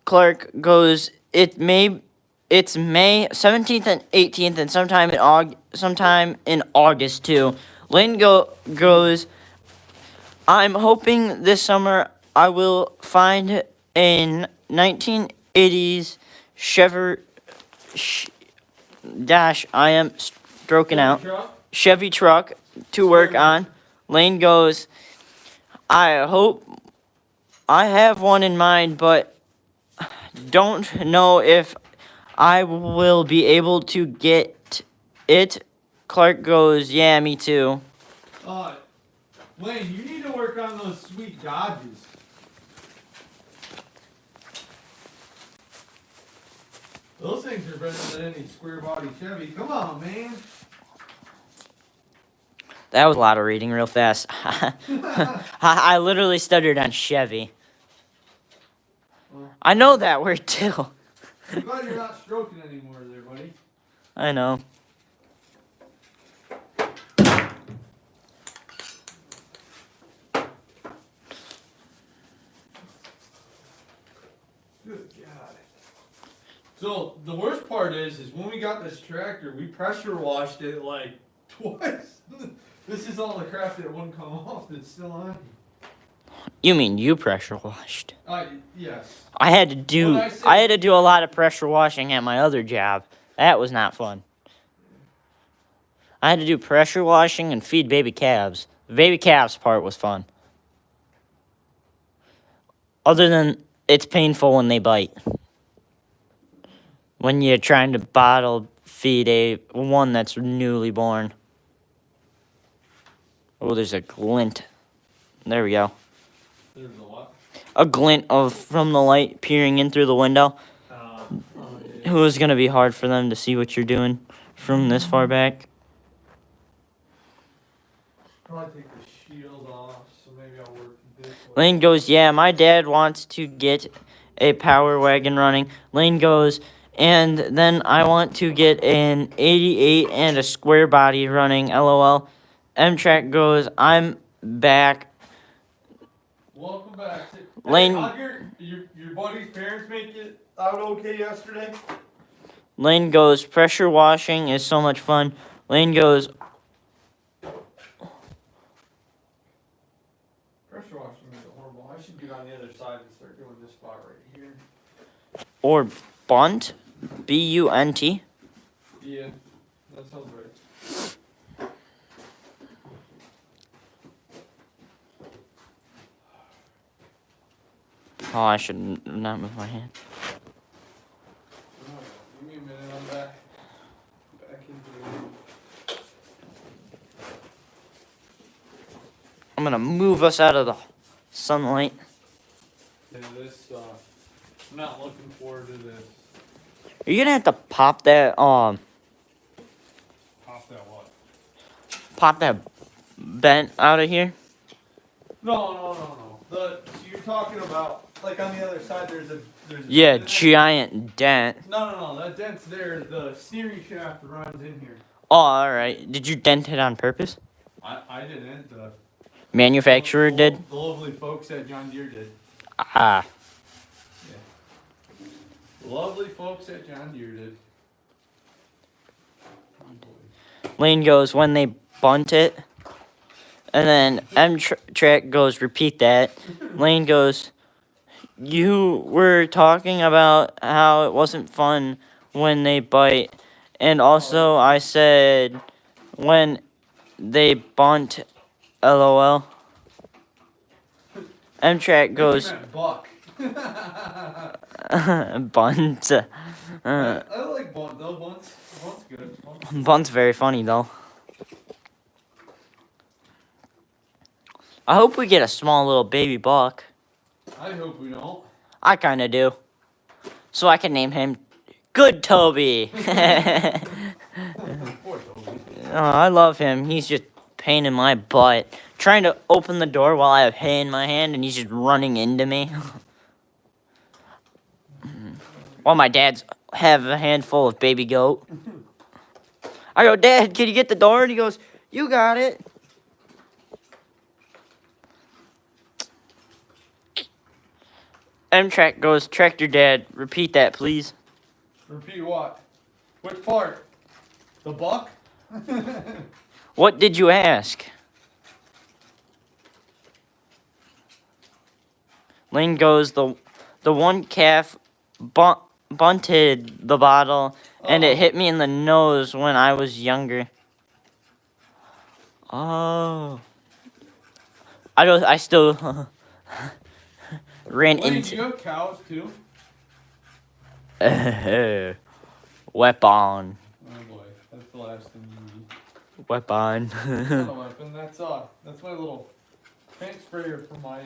Clark goes, it's May 17th and 18th and sometime in August too. Lane goes, I'm hoping this summer I will find a 1980s Chevy I am stroking out. Chevy truck to work on. Lane goes, I hope I have one in mind, but don't know if I will be able to get it. Clark goes, yeah, me too. Lane, you need to work on those sweet Dodges. Those things are better than any square body Chevy. Come on, man. That was a lot of reading real fast. I literally stuttered on Chevy. I know that word too. I'm glad you're not stroking anymore there, buddy. I know. Good God. So the worst part is when we got this tractor, we pressure washed it like twice. This is all the crap that wouldn't come off that's still on. You mean you pressure washed? Yes. I had to do a lot of pressure washing at my other job. That was not fun. I had to do pressure washing and feed baby calves. The baby calves part was fun. Other than it's painful when they bite. When you're trying to bottle feed one that's newly born. Oh, there's a glint. There we go. There's a what? A glint from the light peering in through the window. Yeah. It was gonna be hard for them to see what you're doing from this far back. Probably take the shield off, so maybe I'll work this way. Lane goes, yeah, my dad wants to get a power wagon running. Lane goes, and then I want to get an 88 and a square body running, LOL. M-Track goes, I'm back. Welcome back. Lane- Hey, how'd your buddy's parents make it out okay yesterday? Lane goes, pressure washing is so much fun. Lane goes, Pressure washing is horrible. I should get on the other side and start doing this spot right here. or bunt, B-U-N-T. Yeah, that sounds right. Oh, I should not move my hand. Give me a minute. I'm gonna move us out of the sunlight. Yeah, this, I'm not looking forward to this. Are you gonna have to pop that Pop that what? pop that vent out of here? No. So you're talking about, like on the other side, there's a Yeah, dent in there? giant dent. No. That dent's there. The steering shaft runs in here. Oh, alright. Did you dent it on purpose? I didn't. The Manufacturer did? The lovely folks at John Deere did. Ah. The lovely folks at John Deere did. Oh, boy. Lane goes, when they bunt it. And then M-Track goes, repeat that. Lane goes, you were talking about how it wasn't fun when they bite. And also, I said, when they bunt, LOL. M-Track goes, You meant buck. bunt. I like bunt though. Bunt's good. Bunt's very funny, though. I hope we get a small little baby buck. I hope we don't. I kind of do. So I can name him Good Toby. Poor Toby. Oh, I love him. He's just pain in my butt. Trying to open the door while I have hay in my hand and he's just running into me. While my dad's have a handful of baby goat. I go, Dad, can you get the door? And he goes, you got it. M-Track goes, Tractor Dad, repeat that, please. Repeat what? Which part? The buck? What did you ask? Lane goes, the one calf bunted the bottle and it hit me in the nose when I was younger. Oh. I still ran Wait, into you have cows too? weapon. Oh boy, that's the last thing you need. Weapon. That's not a weapon, that's my little paint sprayer for my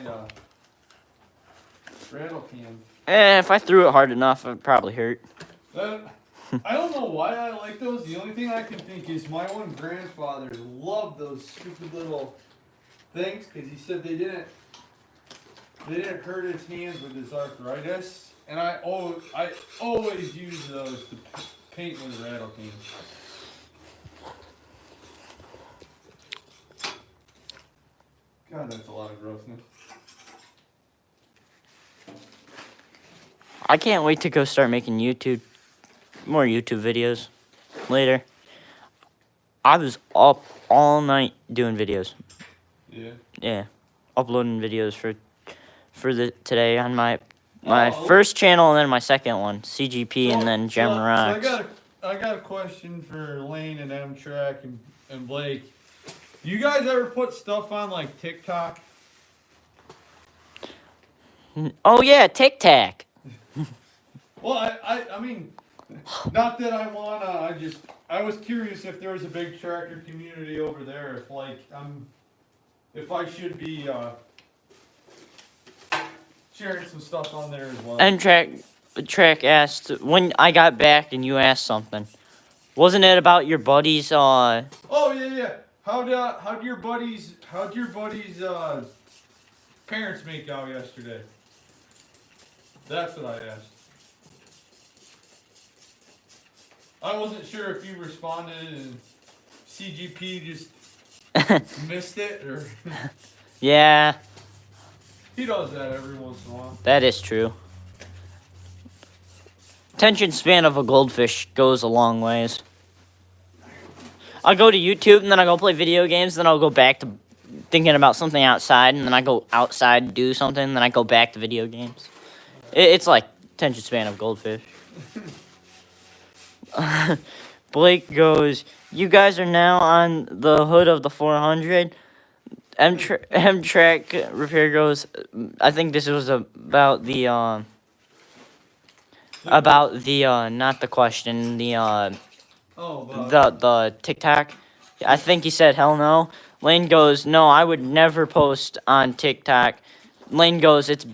rattle can. If I threw it hard enough, it'd probably hurt. I don't know why I like those. The only thing I can think is my one grandfather loved those stupid little things because he said they didn't hurt his hands with his arthritis. And I always use those to paint with rattle cans. God, that's a lot of grossness. I can't wait to go start making more YouTube videos later. I was up all night doing videos. Yeah. Yeah, uploading videos for today on my Oh. first channel and then my second one, CGP, and then Gem Rocks. I got a question for Lane and M-Track and Blake. You guys ever put stuff on like TikTok? Oh yeah, Tic Tac. Well, I mean, not that I wanna. I was curious if there was a big tractor community over there. If I should be sharing some stuff on there as well. And track asked when I got back and you asked something. Wasn't it about your buddies? Oh yeah. How'd your buddies parents make out yesterday? That's what I asked. I wasn't sure if you responded and CGP just missed it or Yeah, he does that every once in a while. that is true. Attention span of a goldfish goes a long ways. I'll go to YouTube and then I'll go play video games, then I'll go back to thinking about something outside, and then I go outside to do something, and then I go back to video games. It's like attention span of goldfish. Blake goes, you guys are now on the hood of the 400. M-Track Repair goes, I think this was about the not the question, the TikTok. I think he said hell no. Lane goes, no, I would never post on TikTok. Lane goes, it's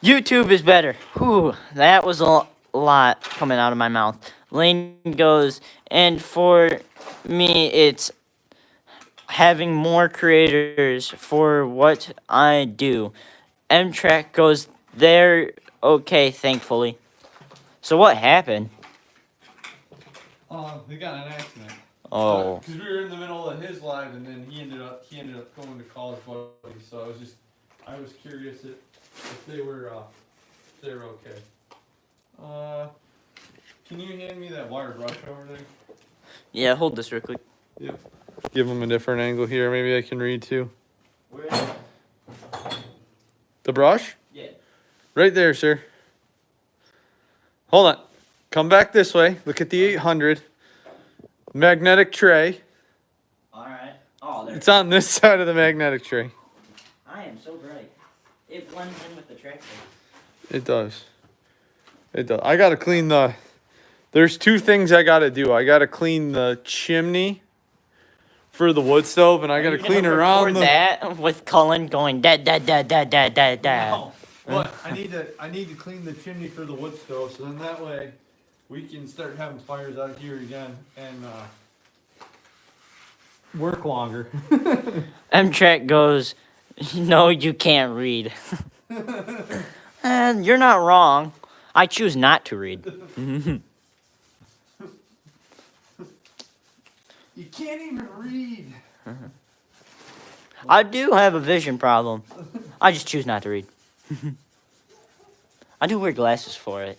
YouTube is better. Whew, that was a lot coming out of my mouth. Lane goes, and for me, it's having more creators for what I do. M-Track goes, they're okay, thankfully. So what happened? They got in an accident. Oh. Because we were in the middle of his live, and then he ended up going to college buddy. So I was curious if they were okay. Can you hand me that wire brush over there? Yeah, hold this real quick. Yep. Give him a different angle here. Maybe I can read too. Where? The brush? Yeah. Right there, sir. Hold on. Come back this way. Look at the 800. Magnetic tray. Alright. Oh, there. It's on this side of the magnetic tray. I am so bright. It blends in with the tractor. It does. It does. I gotta clean the... There's two things I gotta do. I gotta clean the chimney for the wood stove, and I gotta clean around the... that with Cullen going da da da da da da da. No. But I need to clean the chimney for the wood stove, so then that way we can start having fires out here again and work longer. M-Track goes, no, you can't read. And you're not wrong. I choose not to read. You can't even read. I do have a vision problem. I just choose not to read. I do wear glasses for it.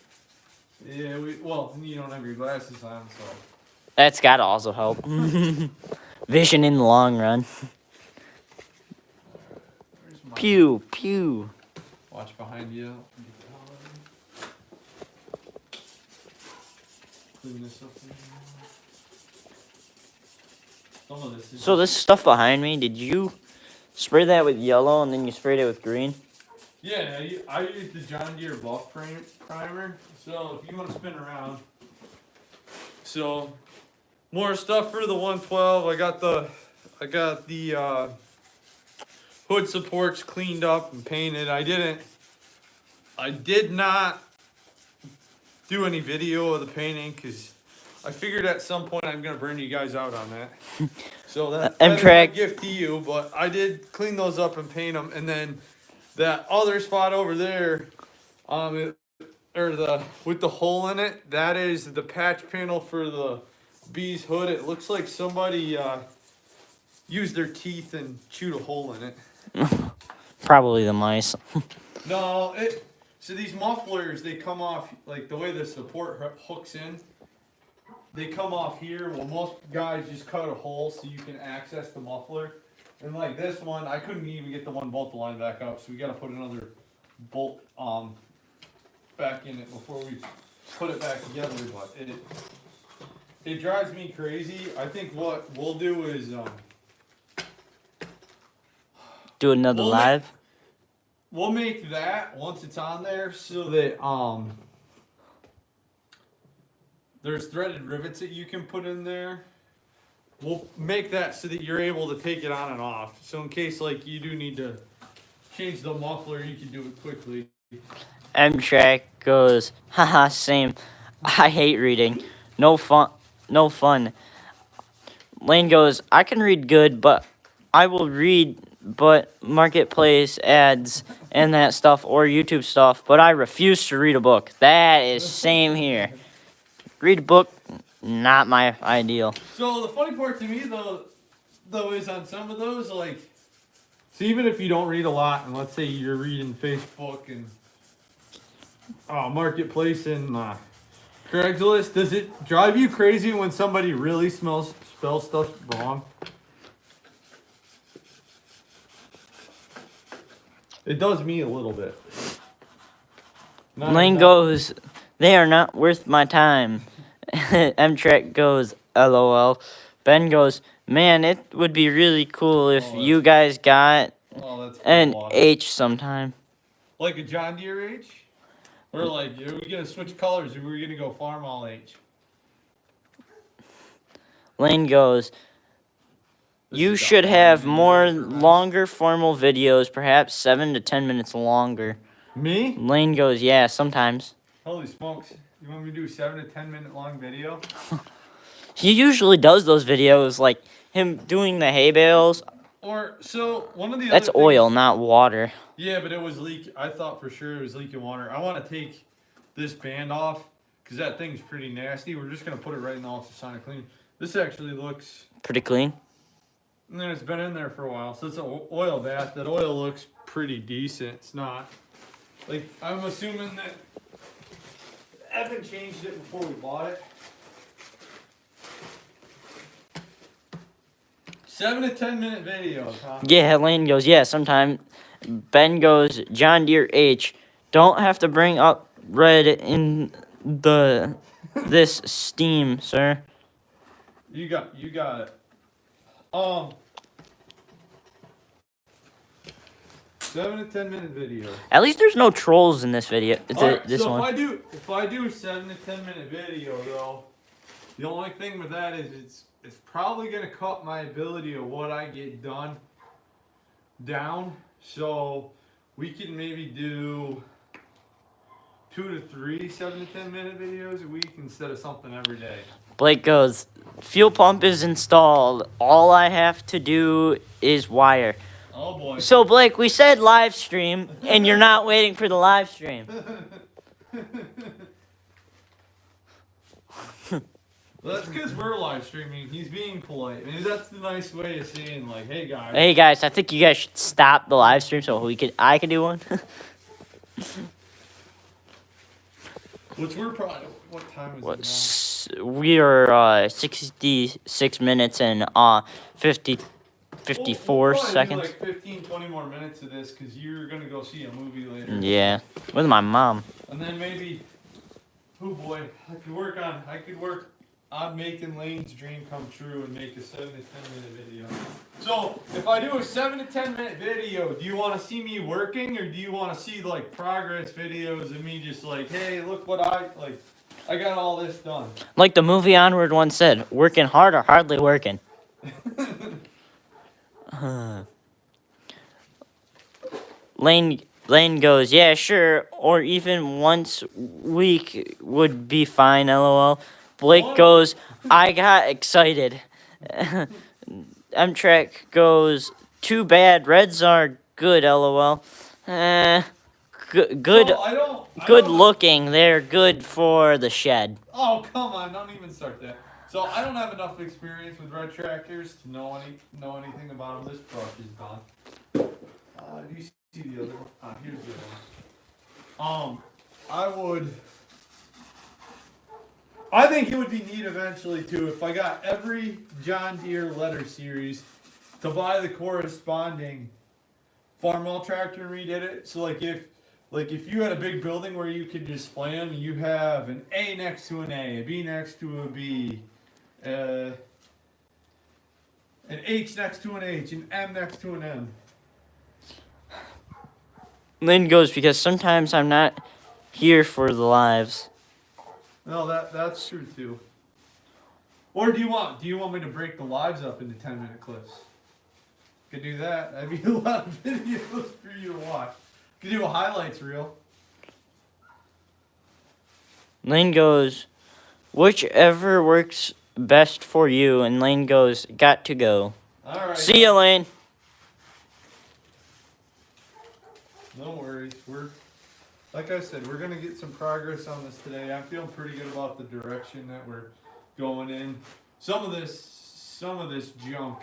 Yeah, well, you don't have your glasses on, so. That's gotta also help. Vision in the long run. Where's my... Pew, pew. Watch behind you. Clean this up. Some of this is... So this stuff behind me, did you spray that with yellow and then you sprayed it with green? Yeah, I used the John Deere Buff primer. So if you want to spin around. So more stuff for the 112. I got the hood supports cleaned up and painted. I did not do any video of the painting because I figured at some point I'm gonna burn you guys out on that. So that's my gift to you. But I did clean those up and paint them, and then that other spot over there, with the hole in it, that is the patch panel for the Bee's hood. It looks like somebody used their teeth and chewed a hole in it. Probably the mice. No, so these mufflers, they come off, like the way the support hooks in, they come off here. Well, most guys just cut a hole so you can access the muffler. And like this one, I couldn't even get the one bolt to line back up, so we gotta put another bolt back in it before we put it back together. But it drives me crazy. I think what we'll do is Do another live? We'll make that once it's on there so that there's threaded rivets that you can put in there. We'll make that so that you're able to take it on and off. So in case like you do need to change the muffler, you can do it quickly. M-Track goes, haha, same. I hate reading. No fun. No fun. Lane goes, I can read good, but I will read but marketplace ads and that stuff or YouTube stuff, but I refuse to read a book. That is same here. Read a book, not my ideal. So the funny part to me though is on some of those, like, so even if you don't read a lot, and let's say you're reading Facebook and Marketplace and Craigslist, does it drive you crazy when somebody really spells stuff wrong? It does me a little bit. Lane goes, they are not worth my time. M-Track goes, LOL. Ben goes, man, it would be really cool if you guys got an H sometime. Like a John Deere H? Or like, are we going to switch colors or are we going to go farm all H? Lane goes, This You has got should have volume more there for us. longer formal videos, perhaps 7 to 10 minutes longer. Me? Lane goes, yeah, sometimes. Holy smokes! You want me to do a 7 to 10 minute long video? He usually does those videos, like him doing the hay bales. Or so one of the That's other oil, things, not water. yeah, but it was leak. I thought for sure it was leaking water. I want to take this band off because that thing's pretty nasty. We're just gonna put it right in the ultrasonic clean. This actually looks, Pretty clean. and then it's been in there for a while, so it's an oil bath. That oil looks pretty decent. It's not like I'm assuming that Evan changed it before we bought it. 7 to 10 minute videos, huh? Yeah, Lane goes, yeah, sometime. Ben goes, John Deere H. Don't have to bring up red in this steam, sir. You got it. 7 to 10 minute video. At least there's no trolls in this video. Alright, This so one. if I do a 7 to 10 minute video though, the only thing with that is it's probably gonna cut my ability of what I get done down. So we can maybe do 2 to 3 7 to 10 minute videos a week instead of something every day. Blake goes, fuel pump is installed. All I have to do is wire. Oh boy. So, Blake, we said live stream, and you're not waiting for the live stream. Well, that's because we're live streaming. He's being polite. Maybe that's the nice way of saying, like, hey guys. Hey, guys, I think you guys should stop the live stream so I could do one. Which we're probably. What time is it now? We are 66 minutes and 54 We'll probably seconds. do like 15, 20 more minutes of this because you're going to go see a movie later. Yeah, with my mom. And then maybe, oh boy, I could work on making Lane's dream come true and make a 7 to 10 minute video. So if I do a 7 to 10 minute video, do you want to see me working or do you want to see like progress videos of me just like, hey, look what I got all this done. Like the movie Onward once said, working hard or hardly working. Lane goes, yeah, sure, or even once week would be fine, lol. Blake What? goes, I got excited. Amtrak goes, too bad, Reds are good, lol. Good So looking, they're good for the shed. Oh, come on, don't even start that. So I don't have enough experience with red tractors to know anything about them. This brush is gone. Do you see the other one? Here's the other one. I think it would be neat eventually too if I got every John Deere letter series to buy the corresponding Farmall tractor and redid it. So like if you had a big building where you could display them, you have an A next to an A, a B next to a B, an H next to an H, an M next to an M. Lynn goes, because sometimes I'm not here for the lives. No, that's true too. Or do you want me to break the lives up into 10-minute clips? Could do that. That'd be a lot of videos for you to watch. Could do a highlights reel. Lane goes, whichever works best for you. And Lane goes, got to go. All right. See ya, Lane. No worries. Like I said, we're gonna get some progress on this today. I'm feeling pretty good about the direction that we're going in. Some of this junk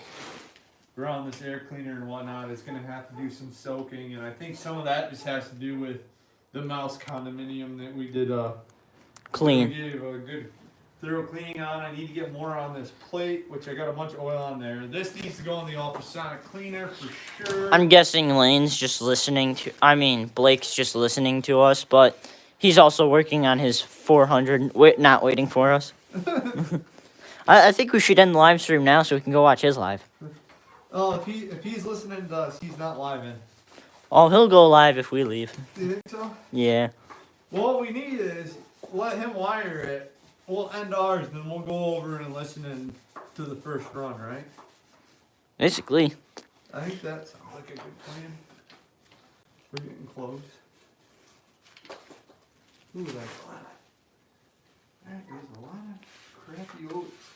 around this air cleaner and whatnot is gonna have to do some soaking, and I think some of that just has to do with the mouse condominium that we did. Clean. We gave a good thorough cleaning on. I need to get more on this plate, which I got a bunch of oil on there. This needs to go in the ultrasonic cleaner for sure. I'm guessing Lane's just Blake's just listening to us, but he's also working on his 400, not waiting for us. I think we should end the live stream now so we can go watch his live. Oh, if he's listening to us, he's not live in. Oh, he'll go live if we leave. Do you think so? Yeah. Well, what we need is let him wire it. We'll end ours, then we'll go over and listen to the first run, right? Basically. I think that sounds like a good plan. We're getting close. Ooh, that's a lot. That is a lot of crappy oats.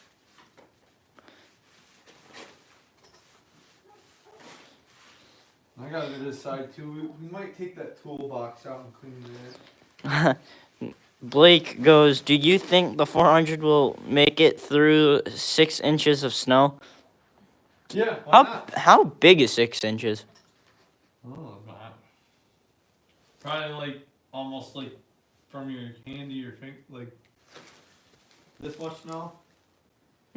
I gotta decide too. We might take that toolbox out and clean it. Blake goes, do you think the 400 will make it through 6 inches of snow? Yeah, why not? How big is 6 inches? Oh, man. Probably like almost like from your hand to your finger, like this much snow.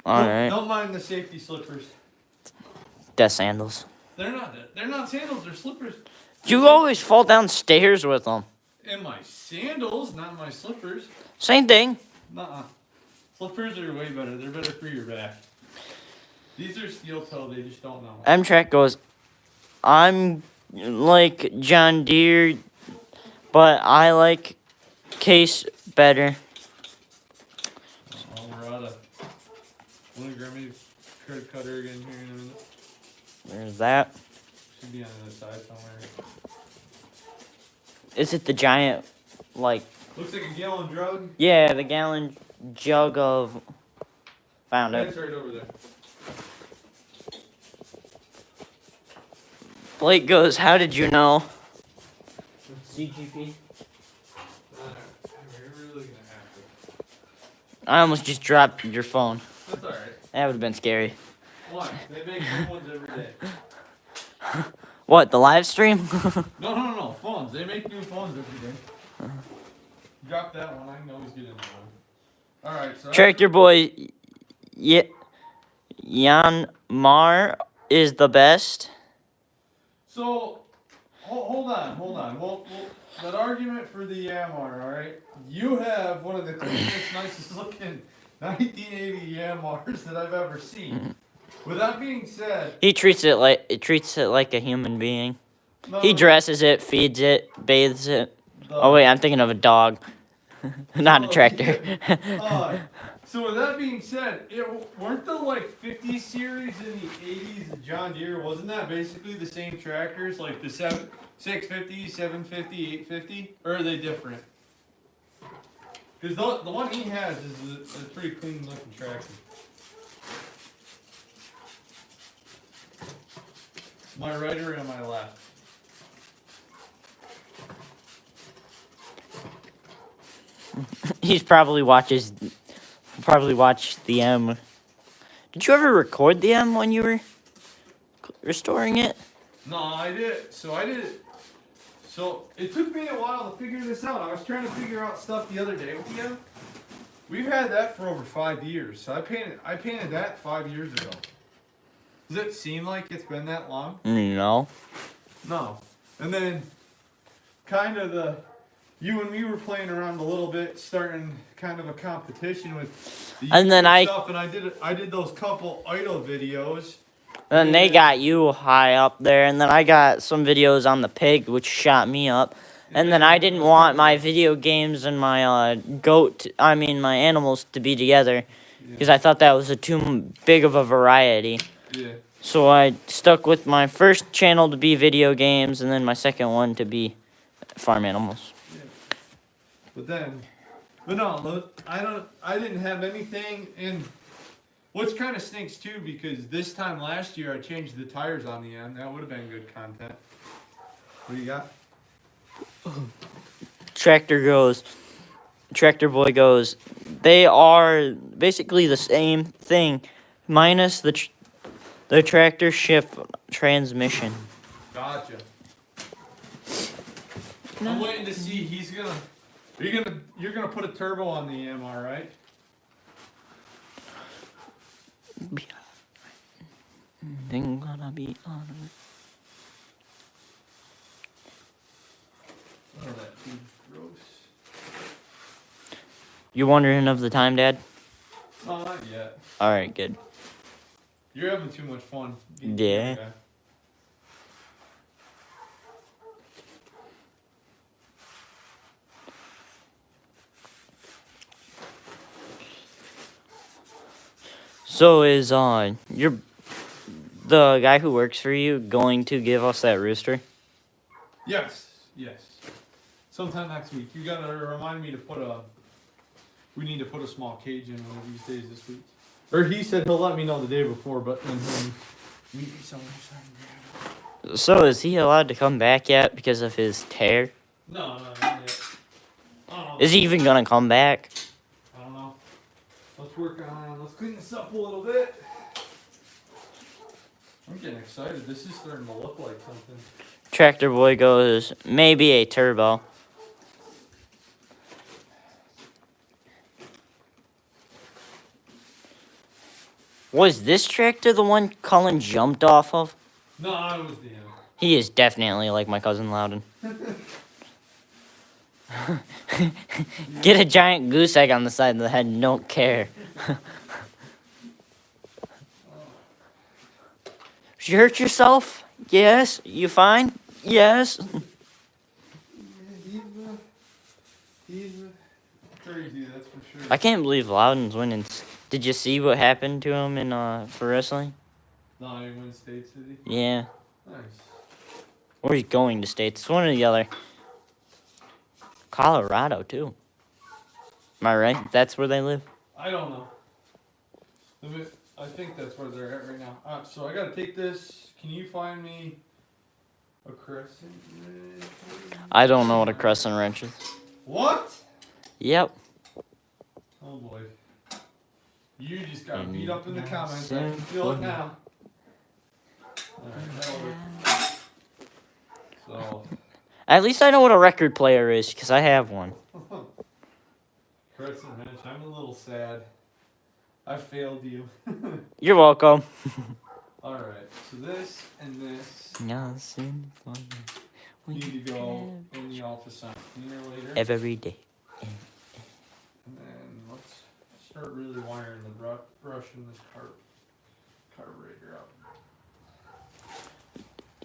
Alright. Don't mind the safety slippers. Death sandals. They're not sandals. They're slippers. You always fall downstairs with them. And my sandals, not my slippers. Same thing. Nuh-uh. Slippers are way better. They're better for your back. These are steel toe. They just don't know. M-Track goes, I'm like John Deere, but I like Case better. Oh, we're out of. I'm gonna grab me a credit cutter again here in a minute. There's that. Should be on the other side somewhere. Is it the giant, like... Looks like a gallon jug. Yeah, the gallon jug of... Found it. It's right over there. Blake goes, how did you know? CGP. We're really gonna have to. I almost just dropped your phone. That's alright. That would have been scary. Why? They make new ones every day. What, the live stream? No. Phones. They make new phones every day. Drop that one. I can always get into one. Alright, so. Tractor Boy Jan Mar is the best. So, hold on. Well, that argument for the Yamar, alright? You have one of the cleanest, nicest looking 1980 Yamars that I've ever seen. With that being said, He treats it like a human being. no, He dresses it, feeds it, bathes it. the- Oh wait, I'm thinking of a dog, not a Oh, tractor. So with that being said, weren't the like 50 series in the 80s of John Deere, wasn't that basically the same tractors, like the 650, 750, 850, or are they different? Because the one he has is a pretty clean looking tractor. Am I right or am I left? He's probably watched the M. Did you ever record the M when you were restoring it? No, I did. So it took me a while to figure this out. I was trying to figure out stuff the other day with you. We've had that for over 5 years. So I painted that 5 years ago. Does it seem like it's been that long? No. No. And then kind of you and me were playing around a little bit, starting kind of a competition with the And then stuff, and I did those couple idle videos. Then they got you high up there, and then I got some videos on the pig, which shot me up. And then I didn't want my video games and my my animals to be together, because I thought that was too big of a variety. Yeah. So I stuck with my first channel to be video games, and then my second one to be farm animals. But no, I didn't have anything, and which kind of stinks too, because this time last year I changed the tires on the end. That would have been good content. What do you got? Tractor Boy goes, they are basically the same thing, minus the tractor shift transmission. Gotcha. I'm waiting to see. You're gonna put a turbo on the EMR, right? Thing gonna be on. Oh, that dude's gross. You wondering of the time, Dad? No, not yet. All right, good. You're having too much fun. Yeah. So is the the guy who works for you going to give us that rooster? Yes. Sometime next week. You gotta remind me to we need to put a small cage in one of these days this week. Or he said he'll let me know the day before, but then meet me somewhere. So is he allowed to come back yet because of his tear? No, not yet. I don't know. Is he even gonna come back? I don't know. Let's clean this up a little bit. I'm getting excited. This is starting to look like something. Tractor Boy goes, maybe a turbo. Was this tractor the one Cullen jumped off of? No, I was the He is definitely like my cousin Loudon. Get a giant goose egg on the side of the head and don't care. Did you hurt yourself? Yes. You fine? Yes. He's crazy, that's for sure. I can't believe Loudon's winning. Did you see what happened to him in for wrestling? No, he wins State City. Yeah. Nice. Or he's going to states. It's one or the other. Colorado too. Am I right? That's where they live. I don't know. I think that's where they're at right now. So I gotta take this. Can you find me a crescent wrench? I don't know what a crescent wrench is. What? Yep. Oh boy. You just got And beat up in the comments. I so can feel it now. Alright, that'll work. So. At least I know what a record player is, because I have one. Crescent wrench. I'm a little sad. I failed you. You're welcome. Alright, so this and this Nothing funny. need to go in the ultrasound cleaner later. Every day. And then let's start really wiring the brushing this carburetor up.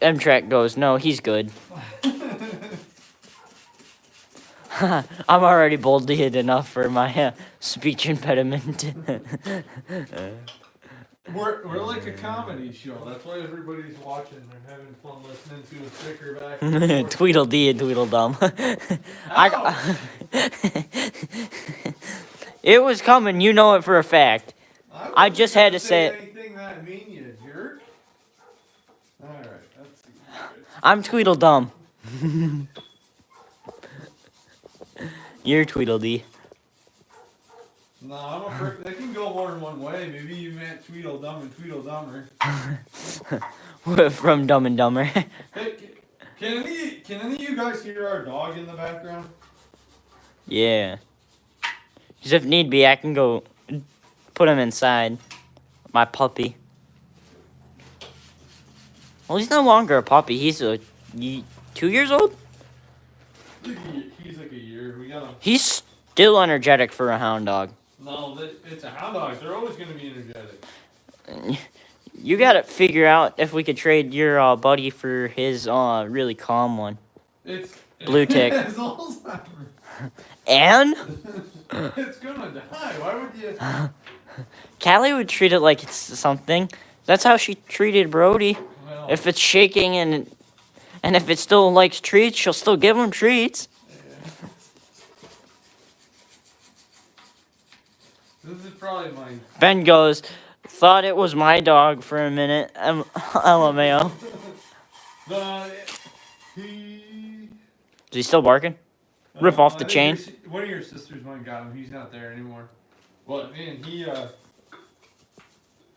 M-Track goes, no, he's good. I'm already bullied enough for my speech impediment. We're like a comedy show. That's why everybody's watching. They're having fun listening to a sticker back. Tweedledee and Tweedledum. Ouch! It was coming. You know it for a fact. I just had to say it. Anything that mean, you jerk. All right, let's see. I'm Tweedledum. You're Tweedledee. No, I'm a prick. They can go more than one way. Maybe you meant Tweedledum and Tweedledummer. From Dumb and Dumber. Hey, can any of you guys hear our dog in the background? Yeah. Because if need be, I can go put him inside. My puppy. Well, he's no longer a puppy. He's 2 years old? He's like a year. We got him. He's still energetic for a hound dog. No, it's a hound dog. They're always going to be energetic. You gotta figure out if we could trade your buddy for his really calm one. It's Blue tick. It's Alzheimer's. And? It's gonna die. Why would you? Callie would treat it like it's something. That's how she treated Brody. Well, If it's shaking and if it still likes treats, she'll still give him treats. this is probably mine. Ben goes, thought it was my dog for a minute. LMAO. But he. Is he still barking? Rip off the I chain. think one of your sisters went and got him. He's not there anymore. But man, he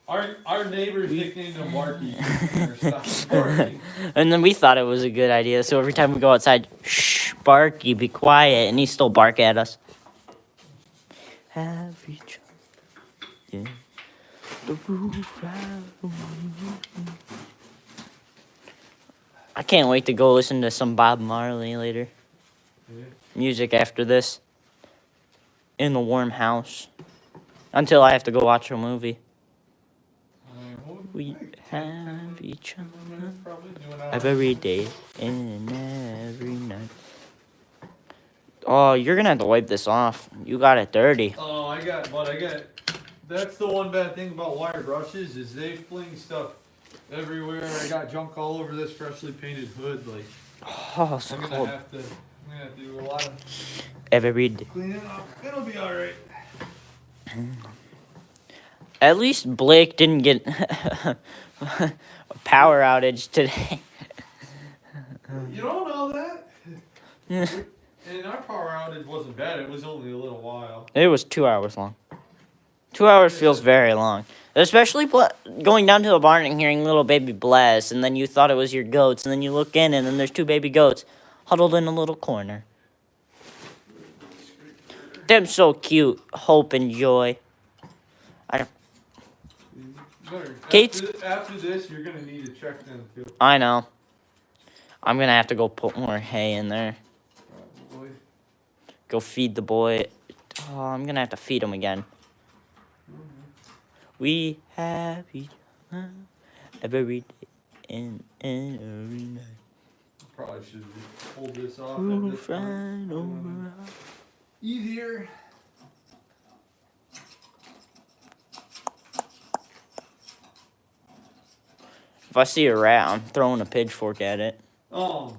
our neighbors nicknamed him Barky. And then we thought it was a good idea, so every time we go outside, shh, Barky, be quiet, and he still bark at us. Have each other, yeah. The roof right. I can't wait to go listen to some Bob Marley later. Yeah. Music after this. In the warm house. Until I have to go watch a movie. We have each other every day and every night. Oh, you're gonna have to wipe this off. You got it dirty. Oh, I got. That's the one bad thing about wire brushes is they fling stuff everywhere. I got junk all over this freshly painted hood. Like Oh, so I'm gonna cold. have to. I'm gonna have to do a lot of Every day. cleaning up. It'll be all right. At least Blake didn't get a power outage today. You don't know that. And our power outage wasn't bad. It was only a little while. It was 2 hours long. 2 hours feels very long. Especially going down to the barn and hearing little baby bless, and then you thought it was your goats, and then you look in, and then there's 2 baby goats huddled in a little corner. Them so cute. Hope and joy. Kate's- After this, you're gonna need to check them too. I know. I'm gonna have to go put more hay in there. Probably. Go feed the boy. Oh, I'm gonna have to feed him again. We have each other every day and every night. Probably should just hold this off at We'll this point. find over. Easier. If I see a rat, I'm throwing a pitchfork at it. So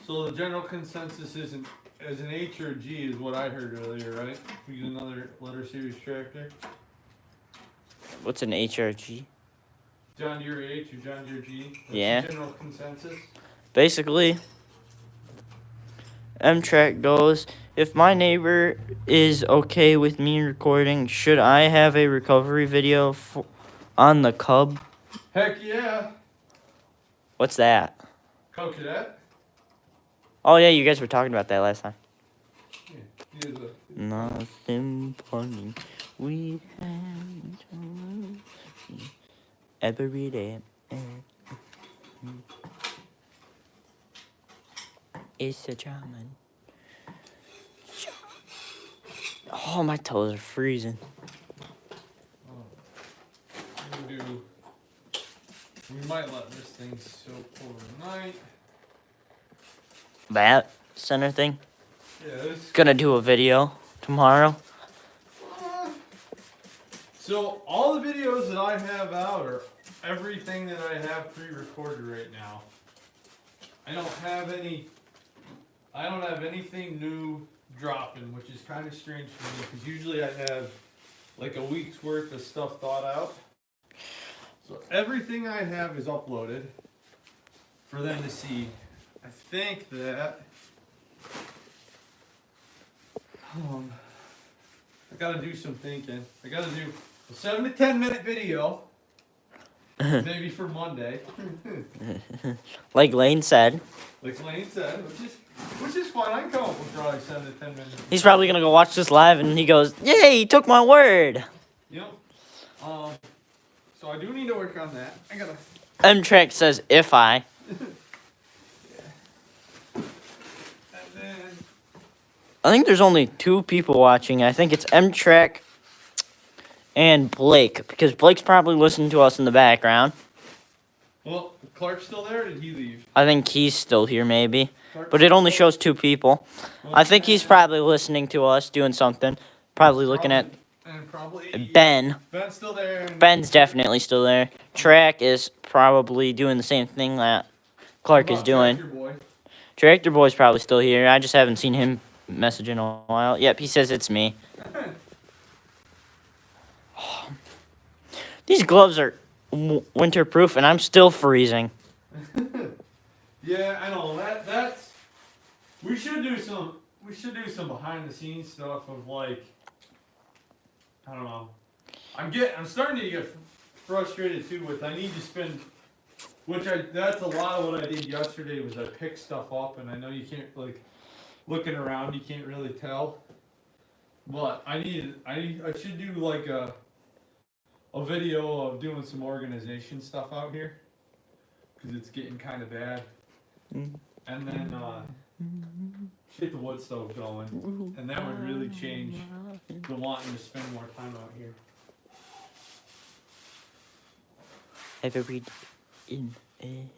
the general consensus isn't as an H or a G is what I heard earlier, right? We get another letter series tractor. What's an HRG? John Deere H or John Deere G. That's Yeah. the general consensus. Basically, M-Track goes, if my neighbor is okay with me recording, should I have a recovery video on the Cub? Heck yeah. What's that? Cub Cadet. Oh, yeah, you guys were talking about that last time. Yeah, he is a. Nothing funny. We have every day. It's a German. Oh, my toes are freezing. We might let this thing soak overnight. That center thing. Yeah, this. Gonna do a video tomorrow. So all the videos that I have out are everything that I have pre-recorded right now. I don't have anything new dropping, which is kind of strange for me because usually I have like a week's worth of stuff thought out. So everything I have is uploaded for them to see. I think that I gotta do some thinking. I gotta do a 7 to 10 minute video, maybe for Monday, Like Lane said. like Lane said, which is fine. I can come up with probably 7 to 10 minutes. He's probably gonna go watch this live and he goes, yay, he took my word. You know, so I do need to work on that. I gotta. M-Track says, if I. And then I think there's only 2 people watching. I think it's M-Track and Blake, because Blake's probably listening to us in the background. well, Clark's still there. Or did he leave? I think he's still here, maybe. Clark's But it only shows 2 people. Well, I think he's probably listening to us, doing something. Probably looking at and probably Ben. Ben's still there. And Ben's definitely still there. Track is probably doing the same thing that Clark is About doing. Tractor Boy. Tractor Boy's probably still here. I just haven't seen him message in a while. Yep, he says it's me. These gloves are winterproof, and I'm still freezing. Yeah, I know that's. We should do some behind the scenes stuff of like. I don't know. I'm starting to get frustrated too with I need to spend, that's a lot of what I did yesterday was I picked stuff up and I know you can't like, looking around you can't really tell, but I should do like a video of doing some organization stuff out here, cause it's getting kind of bad, and then get the wood stove going, and that would really change the wanting to spend more time out here. Every day in I think.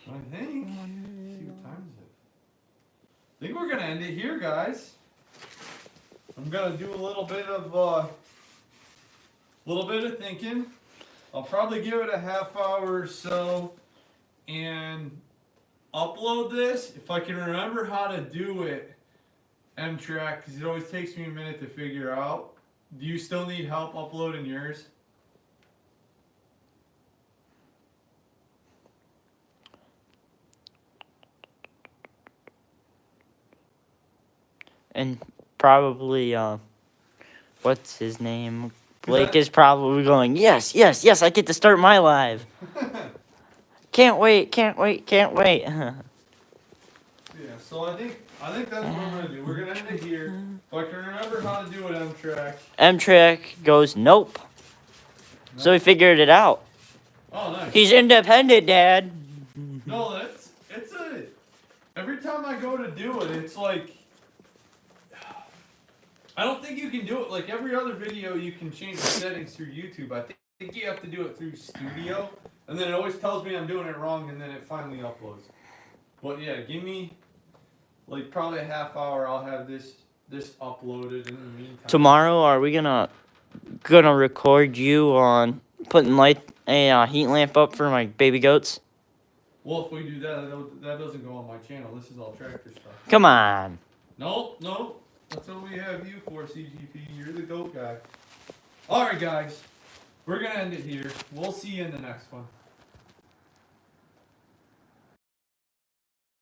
See what time is it? I think we're gonna end it here, guys. I'm gonna do a little bit of thinking. I'll probably give it a half hour or so and upload this if I can remember how to do it. M-Track, because it always takes me a minute to figure out. Do you still need help uploading yours? And probably, what's his name? Blake is probably going, yes, yes, yes, I get to start my live. Can't wait, can't wait, can't wait. Yeah, so I think that's what we're gonna do. We're gonna end it here. If I can remember how to do it, M-Track. M-Track goes, nope. So he figured it out. Oh, nice. He's independent, Dad. No, every time I go to do it, it's like, I don't think you can do it like every other video. You can change the settings through YouTube. I think you have to do it through Studio, and then it always tells me I'm doing it wrong, and then it finally uploads. But yeah, give me like probably a half hour. I'll have this uploaded in the meantime. Tomorrow, are we gonna record you on putting a heat lamp up for my baby goats? Well, if we do that, that doesn't go on my channel. This is all tractor stuff. Come on. Nope. That's what we have you for, CGP. You're the goat guy. Alright, guys. We're going to end it here. We'll see you in the next one.